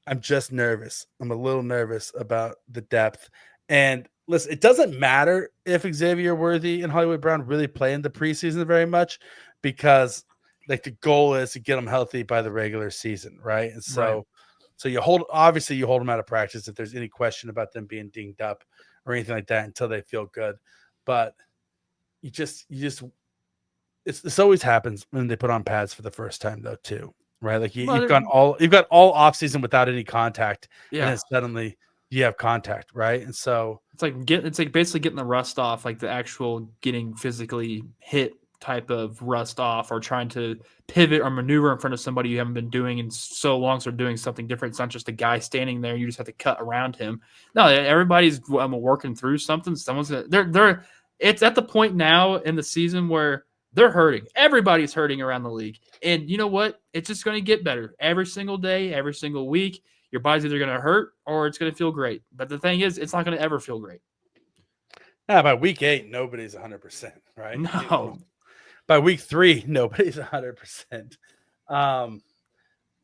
I'm just nervous. I'm a little nervous about the depth. And listen, it doesn't matter if Xavier Worthy and Hollywood Brown really play in the preseason very much, because like the goal is to get them healthy by the regular season, right? And so So you hold them out of practice if there's any question about them being dinged up or anything like that until they feel good. But this always happens when they put on pads for the first time though too, right? Like you've got all off season without any contact, and then suddenly you have contact, right? And so it's like basically getting the rust off, like the actual getting physically hit type of rust off, or trying to pivot or maneuver in front of somebody you haven't been doing in so long, so doing something different. It's not just a guy standing there, you just have to cut around him. No, everybody's working through something. It's at the point now in the season where they're hurting. Everybody's hurting around the league. And you know what? It's just going to get better every single day, every single week. Your body's either going to hurt or it's going to feel great. But the thing is, it's not going to ever feel great. By week 8, nobody's 100%, right? No. By week 3, nobody's 100%.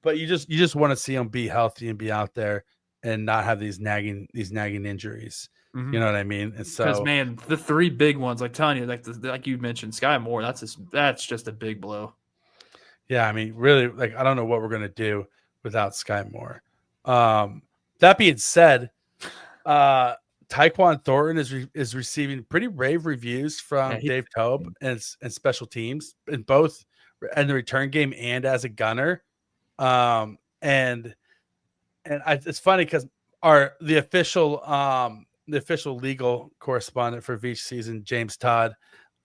But you just want to see them be healthy and be out there. and not have these nagging injuries. Mhm. You know what I mean? And Because so, man, the three big ones, like telling you, like you mentioned, Sky Moore, that's just a big blow. yeah, I mean, really, like, I don't know what we're gonna do without Sky Moore. That being said, Tyquan Thornton is receiving pretty rave reviews Yeah, from Dave Tobe and special teams in both in the return game and as a gunner. And it's funny because the official legal correspondent for Veach season, James Todd,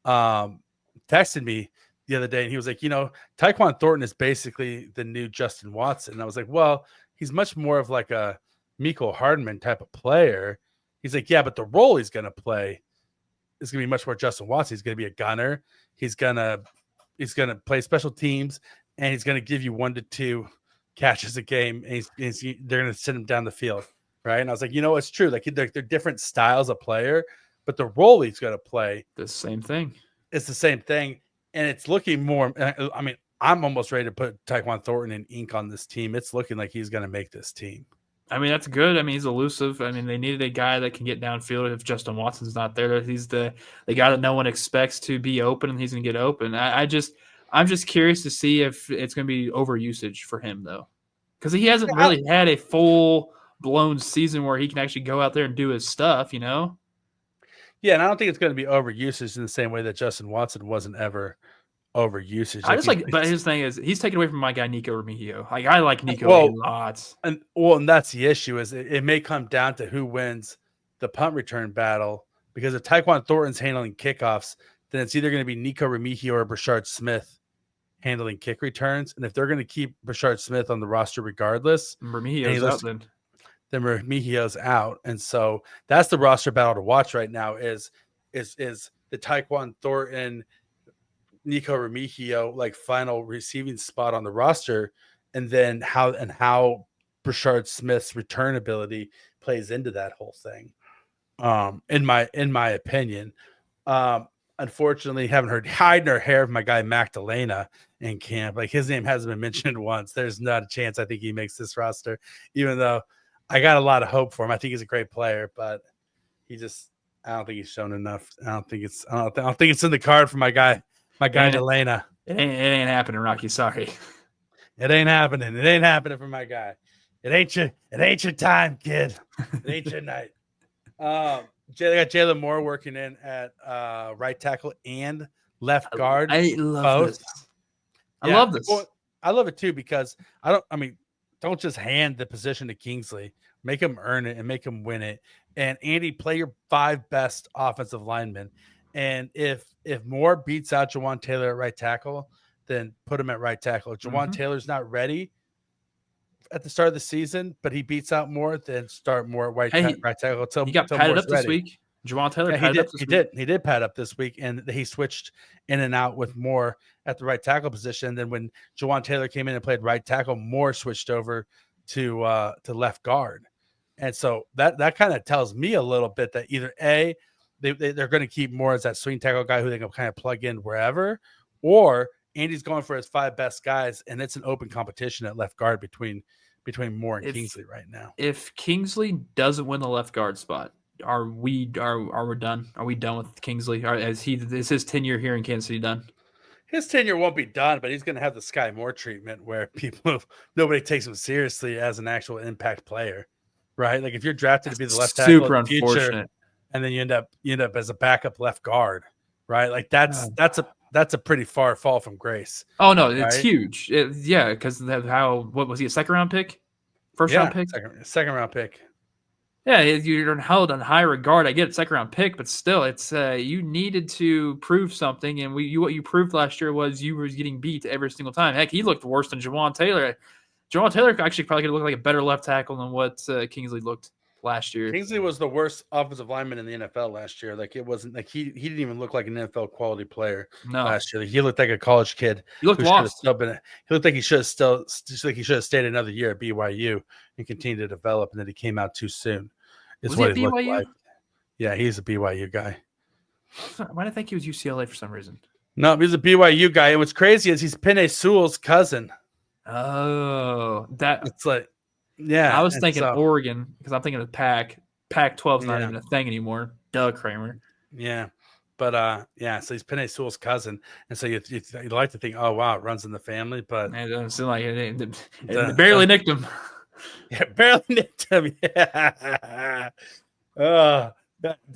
texted me the other day, and he was like, Tyquan Thornton is basically the new Justin Watson. And I was like, well, he's much more of like a Miko Hardman type of player. He's like, yeah, but the role he's going to play is going to be much more Justin Watson. He's going to be a gunner. He's going to play special teams, and he's going to give you 1 to 2 catches a game. And they're going to send him down the field, right? And I was like, it's true. Like they're different styles of player, but the role he's going to play, the same thing. It's the same thing, and it's looking more. I mean, I'm almost ready to put Tyquan Thornton in ink on this team. It's looking like he's going to make this team. I mean, that's good. I mean, he's elusive. I mean, they needed a guy that can get downfield if Justin Watson's not there. He's the guy that no one expects to be open, and he's going to get open. I'm just curious to see if it's going to be overusage for him, though, because he hasn't really had a full-blown season where he can actually go out there and do his stuff, Yeah, and I don't think it's going to be overusage in the same way that Justin Watson wasn't ever overusage. But his thing is he's taken away from my guy Nico Remigio. Like I like Nico a lot. And that's the issue is it may come down to who wins the punt return battle, because if Tyquan Thornton's handling kickoffs, then it's either going to be Nico Remigio or Brashard Smith handling kick returns. And if they're going to keep Brashard Smith on the roster regardless, Remigio's out then Remigio's out. And so that's the roster battle to watch right now is the Tyquan Thornton, Nico Remigio like final receiving spot on the roster, and then how Brashard Smith's return ability plays into that whole thing. In my opinion, unfortunately, haven't heard hide nor hair of my guy Magdalena in camp. Like his name hasn't been mentioned once. There's not a chance I think he makes this roster, even though I got a lot of hope for him. I think he's a great player, but I don't think he's shown enough. I don't think it's in the card for my guy Delana. It ain't happening, Rocky. Sorry. It ain't happening. It ain't happening for my guy. It ain't your time, kid. It ain't your night. They got Jalen Moore working in at right tackle and left guard. I love this. I love this. I love it too, because don't just hand the position to Kingsley. Make him earn it and make him win it. And Andy, play your 5 best offensive linemen. And if Moore beats out Jawan Taylor at right tackle, then put him at right tackle. If Jawan Taylor's not ready at the start of the season, but he beats out Moore, then start Moore at right tackle. He got padded up this week. Jawan Taylor padded up this week. He did pad up this week, and he switched in and out with Moore at the right tackle position. Then when Jawan Taylor came in and played right tackle, Moore switched over to left guard. And so that kind of tells me a little bit that either A, they're going to keep Moore as that swing tackle guy who they can kind of plug in wherever, or Andy's going for his 5 best guys, and it's an open competition at left guard between Moore and Kingsley right now. If Kingsley doesn't win the left guard spot, are we done? Are we done with Kingsley? Is his tenure here in Kansas City done? His tenure won't be done, but he's going to have the Sky Moore treatment where nobody takes him seriously as an actual impact player, right? Like if you're drafted to be the left tackle in the future, and then you end up as a backup left guard, right? Like that's a pretty far fall from grace. Oh no, it's huge. Because what was he, a second round pick? First round pick? Second round pick. Yeah, you're held in high regard. I get it, second round pick, but still, it's you needed to prove something, and what you proved last year was you were getting beat every single time. Heck, he looked worse than Jawan Taylor. Jawan Taylor actually probably could look like a better left tackle than what Kingsley looked last year. Kingsley was the worst offensive lineman in the NFL last year. Like it wasn't like he didn't even look like an NFL quality player last year. Like, he looked like a college kid. He looked lost. He looked like he should have stayed another year at BYU and continued to develop, and then he came out too soon. Was he at BYU? Looked like. Yeah, he's a BYU guy. Why did I think he was UCLA for some reason? No, he's a BYU guy. And what's crazy is he's Penei Sewell's cousin. Oh, it's like Yeah, I was and thinking so Oregon because I'm thinking of Pac. Pac-12 is not yeah, even a thing anymore. Duh, Kramer. yeah. But yeah, so he's Penei Sewell's cousin, and so you like to think, oh wow, it runs in the family, but And it doesn't seem like it the barely nicked him. yeah, barely nicked him. Yeah. Oh,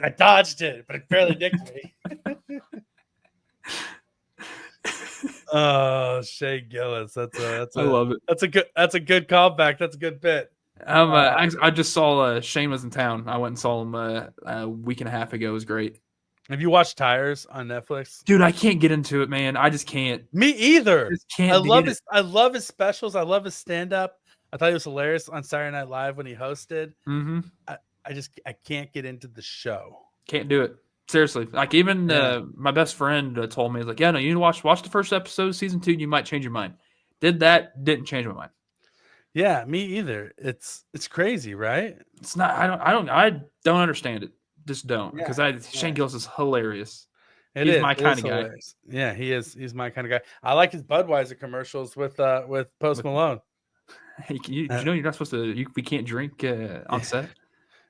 I dodged it, but it barely nicked me. Oh, Shay Gillis. I love it. That's a good callback. That's a good bit. I just saw Shane was in town. I went and saw him a week and a half ago. It was great. Have you watched Tires on Netflix? Dude, I can't get into it, man. I just can't. Me either. Just can't get it. I love his specials. I love his stand up. I thought he was hilarious on Saturday Night Live when he hosted. Mm-hmm. I can't get into the show. Can't do it. Seriously. Like even my best friend told me, he's like, yeah, no, you need to watch the first episode of season 2 and you might change your mind. Did that, didn't change my mind. Yeah, me either. It's crazy, right? It's not I don't understand it. Just don't. Because Shane yeah. Gillis is hilarious. He's my kind of guy. Yeah, he is. He's my kind of guy. I like his Budweiser commercials with Post Malone. Hey, you know you're not supposed to. We can't drink on set.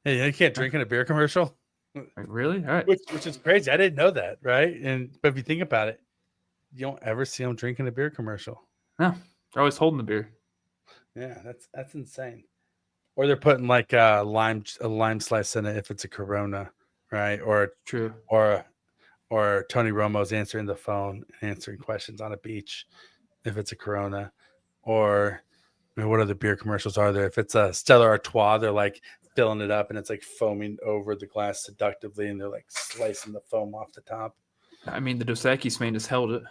Hey, you can't drink in a beer commercial. Really? All right. Which is crazy. I didn't know that, right? But if you think about it, you don't ever see him drinking a beer commercial. No, they're always holding the beer. Yeah, that's insane. Or they're putting like a lime slice in it if it's a Corona, right? Or True. Or Tony Romo's answering the phone, answering questions on a beach if it's a Corona. Or what other beer commercials are there? If it's a Stella Artois, they're like filling it up and it's like foaming over the glass seductively and they're like slicing the foam off the top. I mean, the Dos Equis man just held it.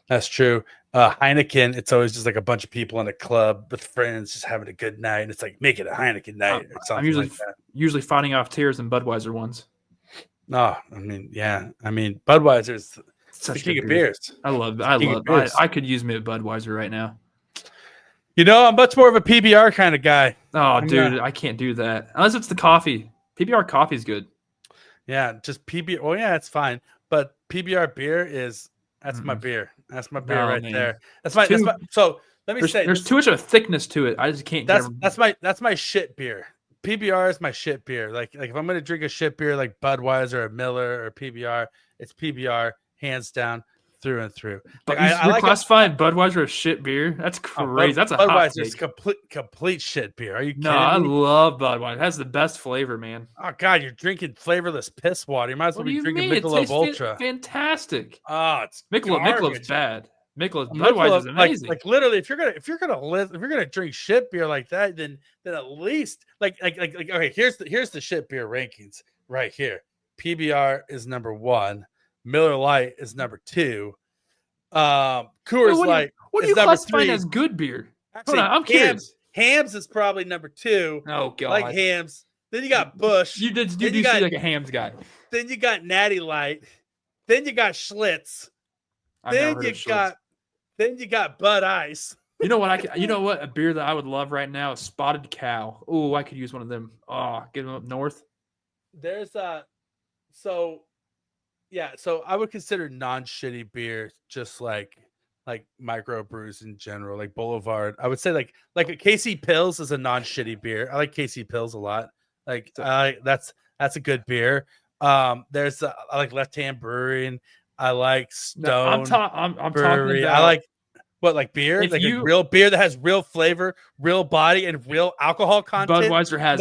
That's true. Heineken, it's always just like a bunch of people in a club with friends just having a good night. And it's like, make it a Heineken night or something I'm like that. usually fighting off tears in Budweiser ones. No, I mean, yeah. I mean, Budweiser's the king of beers. I could use me a Budweiser right now. You know, I'm much more of a PBR kind of guy. Dude, I can't do that. Unless it's the coffee. PBR coffee is good. Yeah, just PBR. Oh, yeah, it's fine. But PBR beer that's my beer. That's my beer there. That's my so let me say there's too much of a thickness to it. I just can't that's my shit beer. PBR is my shit beer. Like if I'm gonna drink a shit beer like Budweiser or Miller or PBR, it's PBR hands down through and through. But you're classifying Budweiser as shit beer? That's crazy. That's a Budweiser's complete shit beer. Are you kidding me? I love Budweiser. It has the best flavor, man. Oh God, you're drinking flavorless piss water. You might as well be drinking Michelob Ultra. Fantastic. Oh, it's Michelob's bad. Budweiser's amazing. Like literally, if you're gonna drink shit beer like that, then at least like okay, here's the shit beer rankings right here. PBR is number 1. Miller Lite is number 2. Coors Light. What do you classify as good beer? Actually, I'm curious. Hams is probably number 2. Oh God, like Hams. Then you got Busch. You seem like a Hams guy. Then you got Natty Light. Then you got Schlitz. Then you got Bud Ice. You know what? A beer that I would love right now is Spotted Cow. Oh, I could use one of them. Oh, get them up north. There's so I would consider non-shitty beer just like microbrews in general, like Boulevard. I would say like a KC Pils is a non-shitty beer. I like KC Pils a lot. Like that's a good beer. There's I like Left Hand Brewing. I like Stone. I'm talking about. I like what, like beer, like a real beer that has real flavor, real body, and real alcohol content. Budweiser has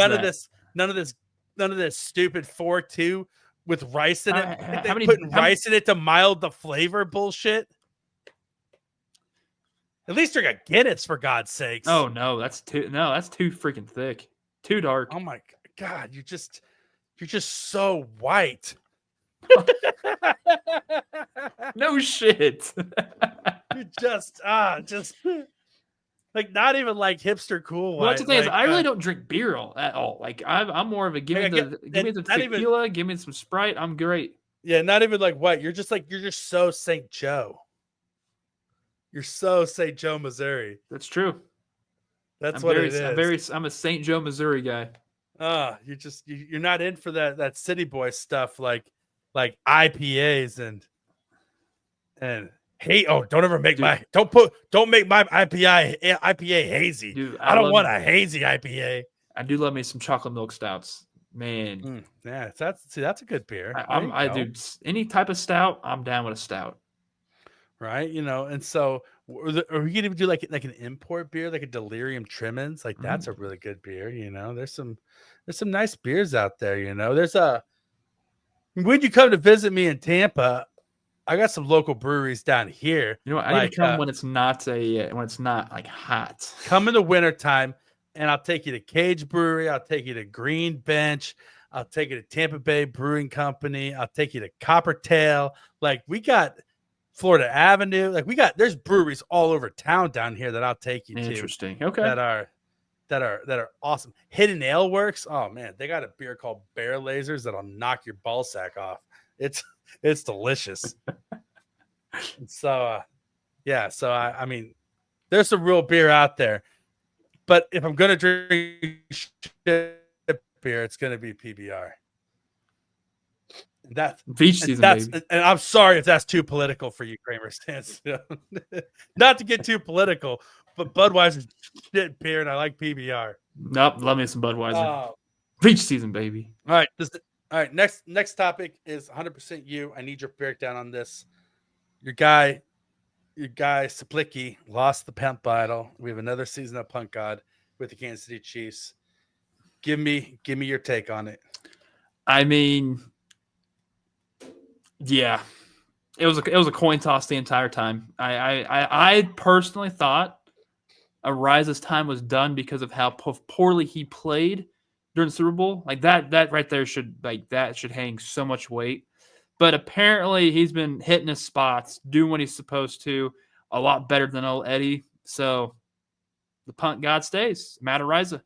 none of this stupid 4.2 with rice in it. Rice in it to mild the flavor bullshit. At least drink a Guinness, for God's sakes. Oh no, that's too freaking thick, too dark. Oh my God, you're just so white. No shit. You just like not even like hipster cool. Well, that's the thing is, I really don't drink beer at all. Like I'm more of a give me the tequila, give me some Sprite. I'm great. Yeah, not even like what you're just so St. Joe. You're so St. Joe, Missouri. That's true. It is. I'm a St. Joe, Missouri guy. You're not in for that city boy stuff like IPAs and Hey, don't ever make Dude. don't make my IPA hazy. Dude, I don't want a hazy IPA. I do love me some chocolate milk stouts, man. Yeah, that's a good beer. I do any type of stout. I'm down with a stout. Right, and so are we gonna do like an import beer, like a Delirium Tremens? Like that's a really good beer. There's some nice beers out there. When you come to visit me in Tampa, I got some local breweries down here. You know what? I need to come when it's not like hot. Come in the wintertime, and I'll take you to Cage Brewery. I'll take you to Green Bench. I'll take you to Tampa Bay Brewing Company. I'll take you to Coppertail. Like we got Florida Avenue. Like there's breweries all over town down here that I'll take you to. Interesting. Okay. That are awesome. Hidden Ale Works. Oh man, they got a beer called Bear Lasers that'll knock your ball sack off. It's delicious. So I mean, there's some real beer out there. But if I'm gonna drink shit beer, it's gonna be PBR. That's Veach season, baby. And I'm sorry if that's too political for you, Kramer Sansone. Not to get too political, but Budweiser's shit beer, and I like PBR. Nope, love me some Budweiser. Veach season, baby. All right, all right. Next topic is 100% you. I need your breakdown on this. Your guy Saplicki lost the punt battle. We have another season of Punt God with the Kansas City Chiefs. Give me your take on it. I mean, yeah, it was a coin toss the entire time. I personally thought Ariza's time was done because of how poorly he played during the Super Bowl. Like that right there should hang so much weight. But apparently he's been hitting his spots, doing what he's supposed to, a lot better than old Eddie. So the punt god stays. Matt Ariza.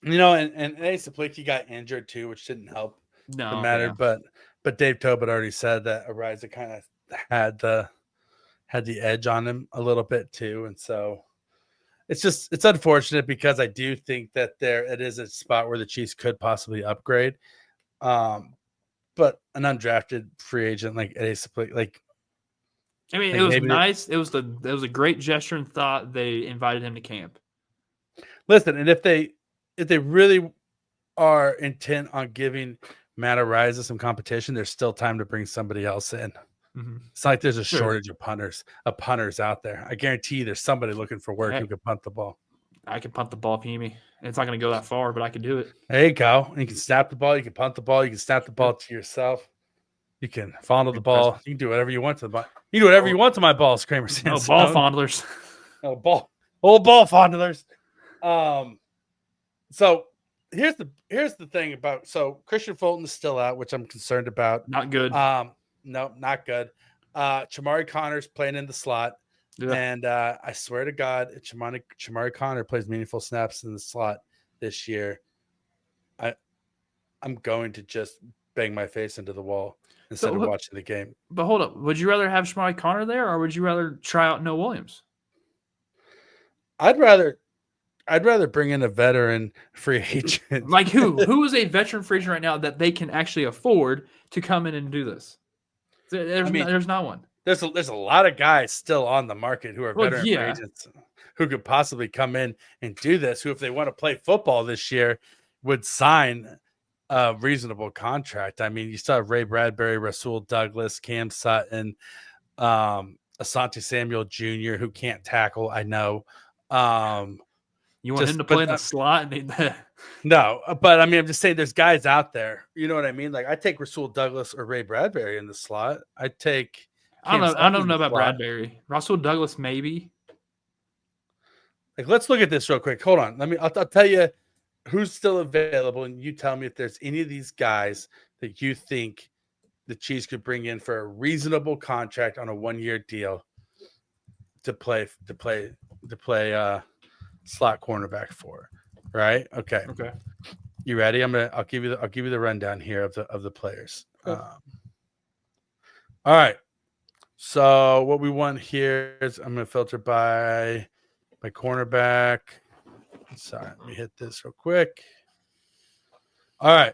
And Eddie Saplicki got injured too, which didn't help the matter. Yeah. But Dave Tobin already said that Ariza kind of had the edge on him a little bit too. And so it's unfortunate because I do think that it is a spot where the Chiefs could possibly upgrade. But an undrafted free agent like Eddie Saplicki, it was nice. It was a great gesture and thought they invited him to camp. Listen, and if they really are intent on giving Matt Ariza some competition, there's still time to bring somebody else in. Mm-hmm. It's like there's a shortage of punters out there. I guarantee you there's somebody looking for work who can punt the ball. I can punt the ball, Pee-me. It's not going to go that far, but I can do it. There you go. You can snap the ball. You can punt the ball. You can snap the ball to yourself. You can fondle the ball. You can do whatever you want to the ball. You can do whatever you want to my balls, Kramer Sansone. Ball fondlers. Ball fondlers. So here's the thing about Christian Fulton is still out, which I'm concerned about. Not good. No, not good. Chamari Connor's playing in the slot. Yeah. And I swear to God, if Chamari Connor plays meaningful snaps in the slot this year, I'm going to just bang my face into the wall instead of watching the game. But hold up. Would you rather have Chamari Connor there, or would you rather try out Noah Williams? I'd rather bring in a veteran free agent. Like who is a veteran free agent right now that they can actually afford to come in and do this? There's not one. There's a lot of guys still on the market who are veteran free agents who could possibly come in and do this, who, if they want to play football this year, would sign a reasonable contract. I mean, you saw Ray Bradbury, Rasul Douglas, Cam Sutton, Asante Samuel Jr., who can't tackle, I know. You want him to play in the slot? No, but I mean, I'm just saying there's guys out there. You know what I mean? Like, I take Rasul Douglas or Ray Bradbury in the slot. I take I don't know about Bradbury. Rasul Douglas, maybe. Like, let's look at this real quick. Hold on. I'll tell you who's still available, and you tell me if there's any of these guys that you think the Chiefs could bring in for a reasonable contract on a 1-year deal to play slot cornerback for. Right? Okay. You ready? I'll give you the rundown here of the players. Okay. All right. So what we want here is I'm going to filter by cornerback. Sorry, let me hit this real quick. All right.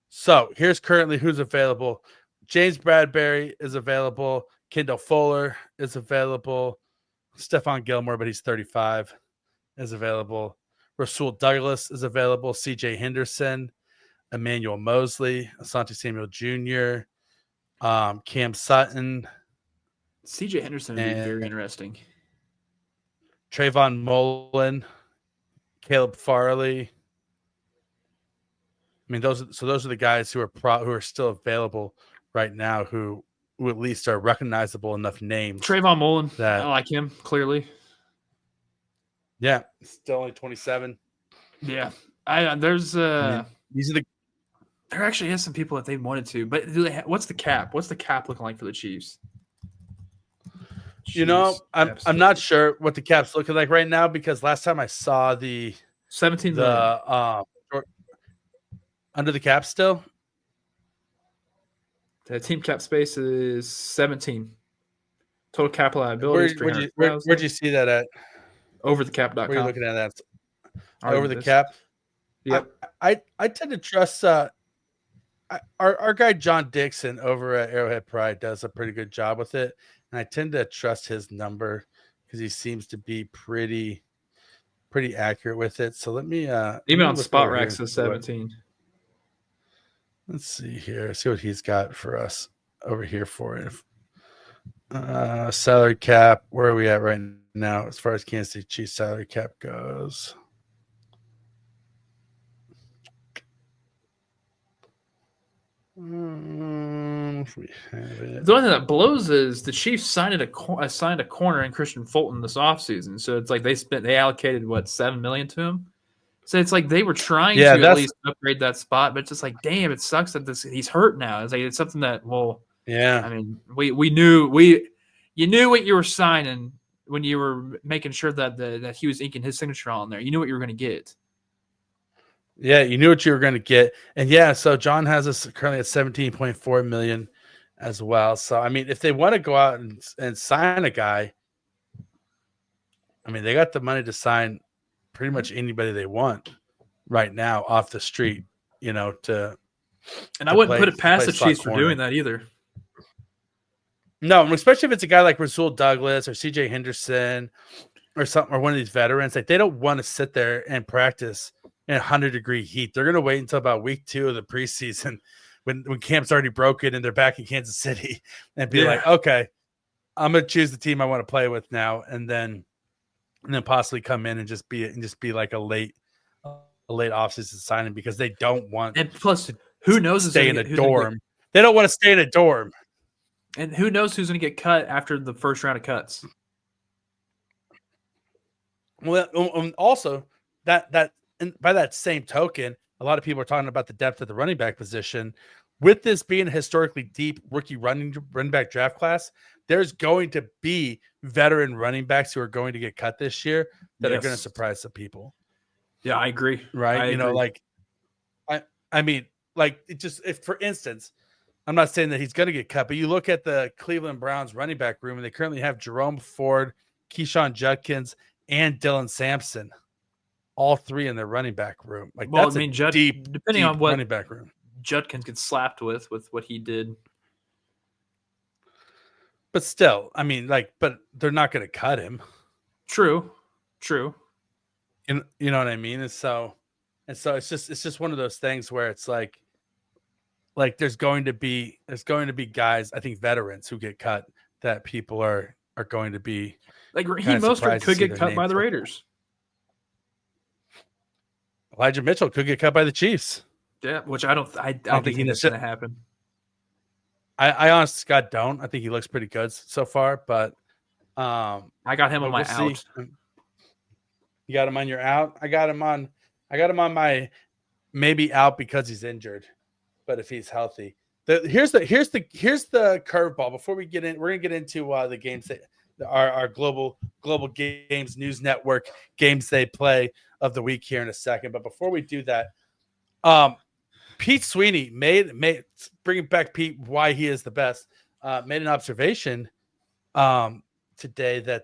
So here's currently who's available. James Bradbury is available. Kendall Fuller is available. Stephon Gilmore, but he's 35, is available. Rasul Douglas is available. CJ Henderson, Emmanuel Mosley, Asante Samuel Jr., Cam Sutton. CJ Henderson would be very interesting. Trayvon Mullen, Caleb Farley. I mean, those are the guys who are still available right now who at least are recognizable enough names. Trayvon Mullen, I like him clearly. Yeah, still only 27. Yeah, there's these are the. There actually is some people that they wanted to, but what's the cap? What's the cap looking like for the Chiefs? I'm not sure what the cap's looking like right now because last time I saw the 17 million. Under the cap still. The team cap space is 17. Total cap liability. Where'd you see that at? Overthecap.com. Where are you looking at that? Over the cap. Yep. I tend to trust our guy John Dixon over at Arrowhead Pride does a pretty good job with it, and I tend to trust his number because he seems to be pretty accurate with it. So let me even on Spot Rack says 17. Let's see here. See what he's got for us over here for it. Salary cap. Where are we at right now as far as Kansas City Chiefs salary cap goes? If we have it. The only thing that blows is the Chiefs signed a corner in Christian Fulton this offseason. So it's like they allocated $7 million to him. So it's like they were trying to at least upgrade that spot, but it's just like, damn, it sucks that he's hurt now. It's like it's something that I mean, you knew what you were signing when you were making sure that he was inking his signature on there. You knew what you were going to get. Yeah, you knew what you were going to get. And yeah, so John has us currently at 17.4 million as well. So I mean, if they want to go out and sign a guy, I mean, they got the money to sign pretty much anybody they want right now off the street, and I wouldn't put it past the Chiefs for doing that either. No, especially if it's a guy like Rasul Douglas or CJ Henderson or something, or one of these veterans. Like, they don't want to sit there and practice in 100-degree heat. They're going to wait until about week 2 of the preseason when camp's already broken and they're back in Kansas City and be like, okay, I'm going to choose the team I want to play with now, and then possibly come in and just be like a late offseason signing because they don't want. And plus, who knows? Stay in a dorm. They don't want to stay in a dorm. And who knows who's going to get cut after the first round of cuts? Well, also that and by that same token, a lot of people are talking about the depth of the running back position. With this being a historically deep rookie running back draft class, there's going to be veteran running backs who are going to get cut this year that are going to surprise some people. Yeah, I agree. Right? I mean, if for instance, I'm not saying that he's going to get cut, but you look at the Cleveland Browns running back room, and they currently have Jerome Ford, Keyshawn Judkins, and Dylan Sampson, all three in their running back room. That's a deep, depending on what running back room Judkins gets slapped with what he did. But still, I mean, but they're not going to cut him. True. You know what I mean? And so it's just one of those things where it's like there's going to be guys, I think veterans, who get cut that people are going to be like Raheem Mostert could get cut by the Raiders. Elijah Mitchell could get cut by the Chiefs. Yeah, which I don't think that's going to happen. I honestly, God, don't. I think he looks pretty good so far, but I got him on my out. You got him on your out? I got him on my maybe out because he's injured, but if he's healthy. Here's the curveball. Before we get in, we're gonna get into the games that our global games news network games they play of the week here in a second. But before we do that, Pete Sweeney made bringing back Pete, why he is the best, made an observation today that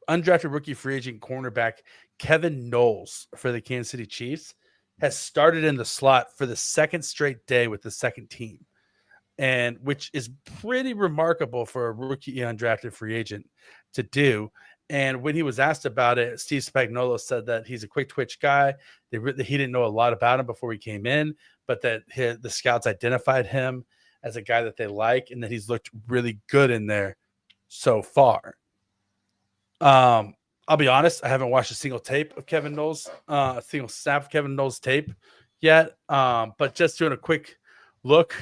undrafted rookie free agent cornerback Kevin Knowles for the Kansas City Chiefs has started in the slot for the second straight day with the second team. and which is pretty remarkable for a rookie undrafted free agent to do. And when he was asked about it, Steve Spagnuolo said that he's a quick twitch guy. He didn't know a lot about him before he came in, but that the scouts identified him as a guy that they like, and that he's looked really good in there so far. I'll be honest, I haven't watched a single tape of Kevin Knowles, a single snap of Kevin Knowles tape yet. But just doing a quick look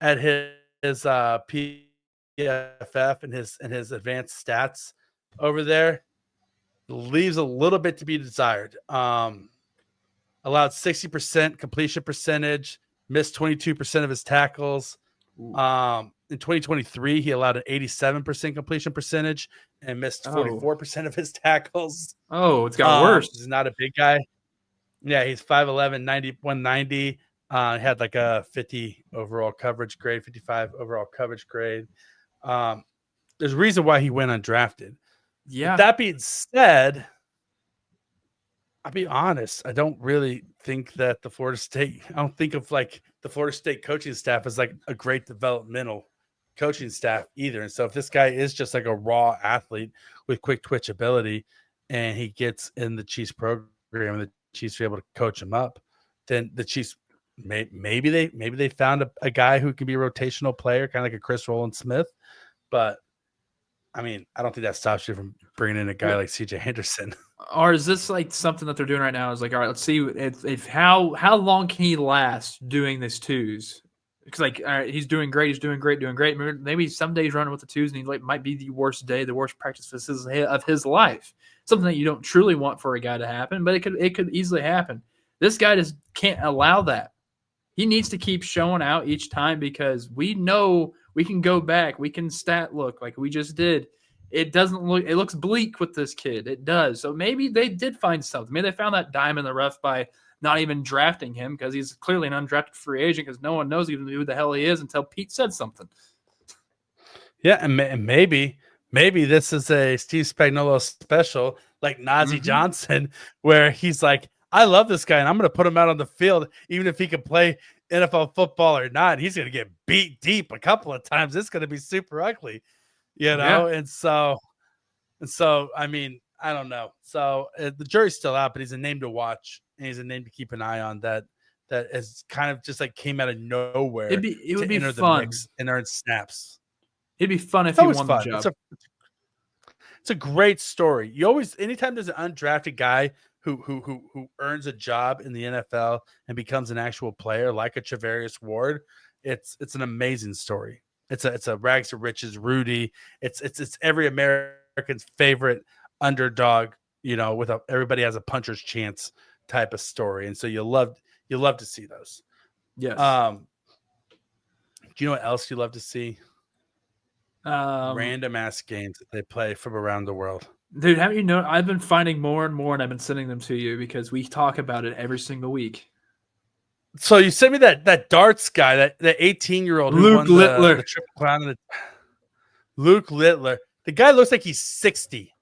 at his PFF and his advanced stats over there, leaves a little bit to be desired. Allowed 60% completion percentage, missed 22% of his tackles. In 2023, he allowed an 87% completion percentage and missed 44% of his tackles. Oh, it's got worse. He's not a big guy. Yeah, he's 5'11", 190. Had like a 50 overall coverage grade, 55 overall coverage grade. There's a reason why he went undrafted. Yeah. With that being said, I'll be honest, I don't really think that I don't think of like the Florida State coaching staff as like a great developmental coaching staff either. And so if this guy is just like a raw athlete with quick twitch ability and he gets in the Chiefs program and the Chiefs are able to coach him up, then the Chiefs maybe they found a guy who can be a rotational player, kind of like a Chris Roland Smith. But I mean, I don't think that stops you from bringing in a guy like CJ Henderson. Or is this like something that they're doing right now? Is like, all right, let's see if how long can he last doing this twos? Because like, all right, he's doing great, doing great. Maybe some days running with the twos, and he like might be the worst day, the worst practice of his life. Something that you don't truly want for a guy to happen, but it could easily happen. This guy just can't allow that. He needs to keep showing out each time because we know we can go back, we can stat look like we just did. It looks bleak with this kid. It does. So maybe they did find something. Maybe they found that dime in the rough by not even drafting him because he's clearly an undrafted free agent because no one knows even who the hell he is until Pete said something. Yeah, and maybe this is a Steve Spagnuolo special like Nazi Johnson where he's like, I love this guy and I'm going to put him out on the field even if he can play NFL football or not. He's going to get beat deep a couple of times. It's going to be super ugly. You know, and so, I mean, I don't know. So the jury's still out, but he's a name to watch and he's a name to keep an eye on that is kind of just like came out of nowhere. It would be enter fun. the mix and earn snaps. It'd be fun if he won the job. It's a great story. Anytime there's an undrafted guy who earns a job in the NFL and becomes an actual player like a Travarius Ward, it's an amazing story. It's a rags to riches Rudy. It's every American's favorite underdog, you know, everybody has a puncher's chance type of story. And so you love to see those. Yes. Do you know what else you love to see? Random ass games that they play from around the world. Dude, have you know I've been finding more and more and I've been sending them to you because we talk about it every single week. So you sent me that darts guy, that 18-year-old who Luke won Littler. the Triple Crown. Luke Littler. The guy looks like he's 60.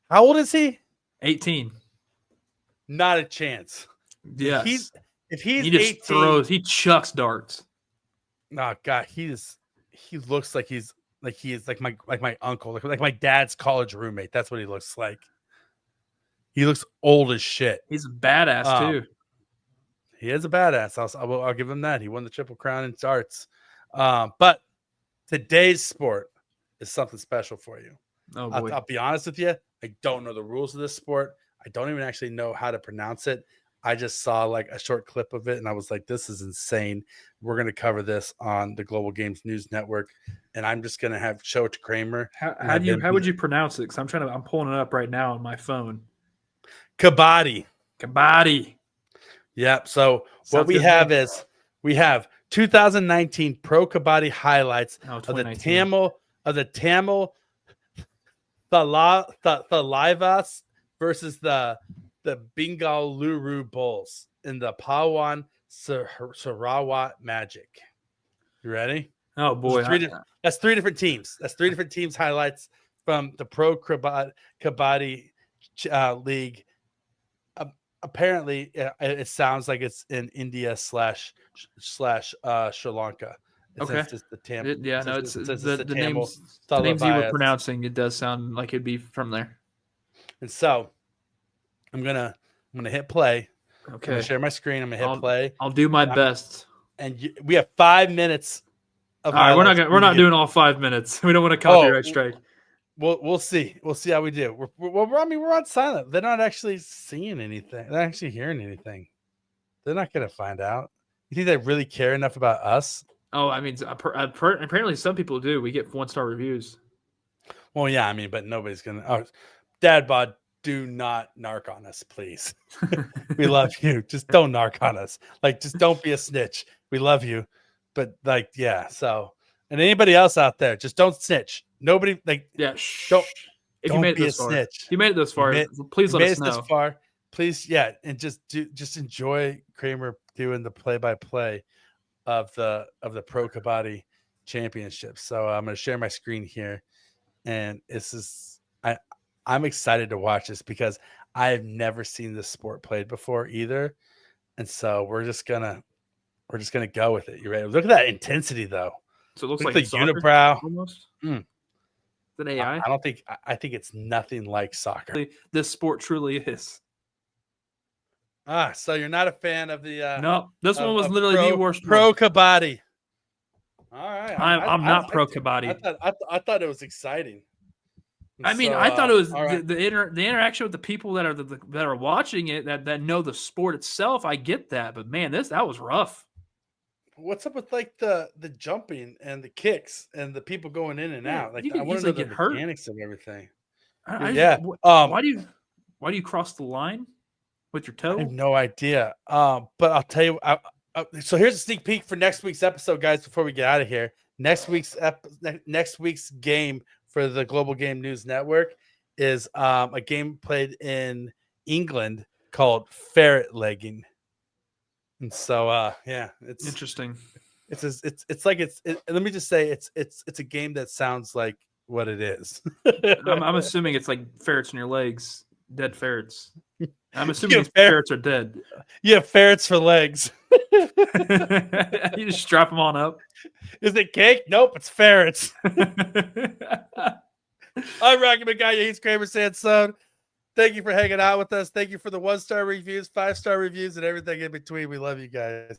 How old is he? 18. Not a chance. Yes. If he's he just 18, throws. He chucks darts. Oh God, he looks like he is like my uncle, like my dad's college roommate. That's what he looks like. He looks old as shit. He's a badass too. He is a badass. I'll give him that. He won the Triple Crown in darts. But today's sport is something special for you. Oh boy. I'll be honest with you. I don't know the rules of this sport. I don't even actually know how to pronounce it. I just saw like a short clip of it and I was like, this is insane. We're going to cover this on the Global Games News Network. And I'm just going to show it to Kramer. How would you pronounce it? Because I'm pulling it up right now on my phone. Kabaddi. Yep. So what we have is we have 2019 Pro Kabaddi highlights of the Tamil Thalivas versus the Bengaluru Bulls in the Pawan Sarawat Magic. You ready? Oh boy. That's three different teams. That's three different teams highlights from the Pro Kabaddi League. Apparently, it sounds like it's in India / Sri Lanka It Okay. says it's the Tam. Yeah, no, it's it says it's the Tamil names. The names you were Salavias. pronouncing, it does sound like it'd be from there. And so I'm gonna hit play. I'm gonna Okay. share my screen. I'm gonna hit play. I'll do my best. And we have 5 minutes of All right, highlights. we're not doing all 5 minutes. We don't want a copyright strike. We'll see. We'll see how we do. We're on silent. They're not actually seeing anything. They're not actually hearing anything. They're not gonna find out. You think they really care enough about us? Oh, I mean, apparently some people do. We get 1-star reviews. Well, yeah, I mean, but nobody's gonna. Oh, Dad bod, do not narc on us, please. We love you. Just don't narc on us. Like, just don't be a snitch. We love you, but like, yeah. So, and anybody else out there, just don't snitch. Nobody, like, Yeah, don't. If don't you made be it this a far, snitch. you made it this far. Please let us know. This far, please, yeah, and just enjoy Kramer doing the play-by-play of the Pro Kabaddi Championship. So I'm going to share my screen here, and I'm excited to watch this because I have never seen this sport played before either, and so we're just gonna go with it. You ready? Look at that intensity, though. So it looks Look like at the unibrow. almost. Mm. Is that AI? I don't think. I think it's nothing like soccer. This sport truly is. So you're not a fan of the? No, this one was literally the worst. Pro Kabaddi. All right, I'm not pro Kabaddi. I thought it was exciting. I mean, I thought it was the interaction with the people that are watching it that know the sport itself. I get that, but man, that was rough. What's up with like the jumping and the kicks and the people going in and out? Like, I want to know the mechanics of everything. Why do you cross the line with your toe? I have no idea. But I'll tell you. So here's a sneak peek for next week's episode, guys. Before we get out of here, next week's game for the Global Game News Network is a game played in England called ferret legging. And so yeah, it's interesting. Let me just say it's a game that sounds like what it is. I'm assuming it's like ferrets in your legs, dead ferrets. I'm assuming ferrets are dead. You have ferrets for legs. You just strap them on up. Is it cake? Nope, it's ferrets. I'm Rocky Magaña. He's Kramer Sansone. Thank you for hanging out with us. Thank you for the 1-star reviews, 5-star reviews, and everything in between. We love you guys.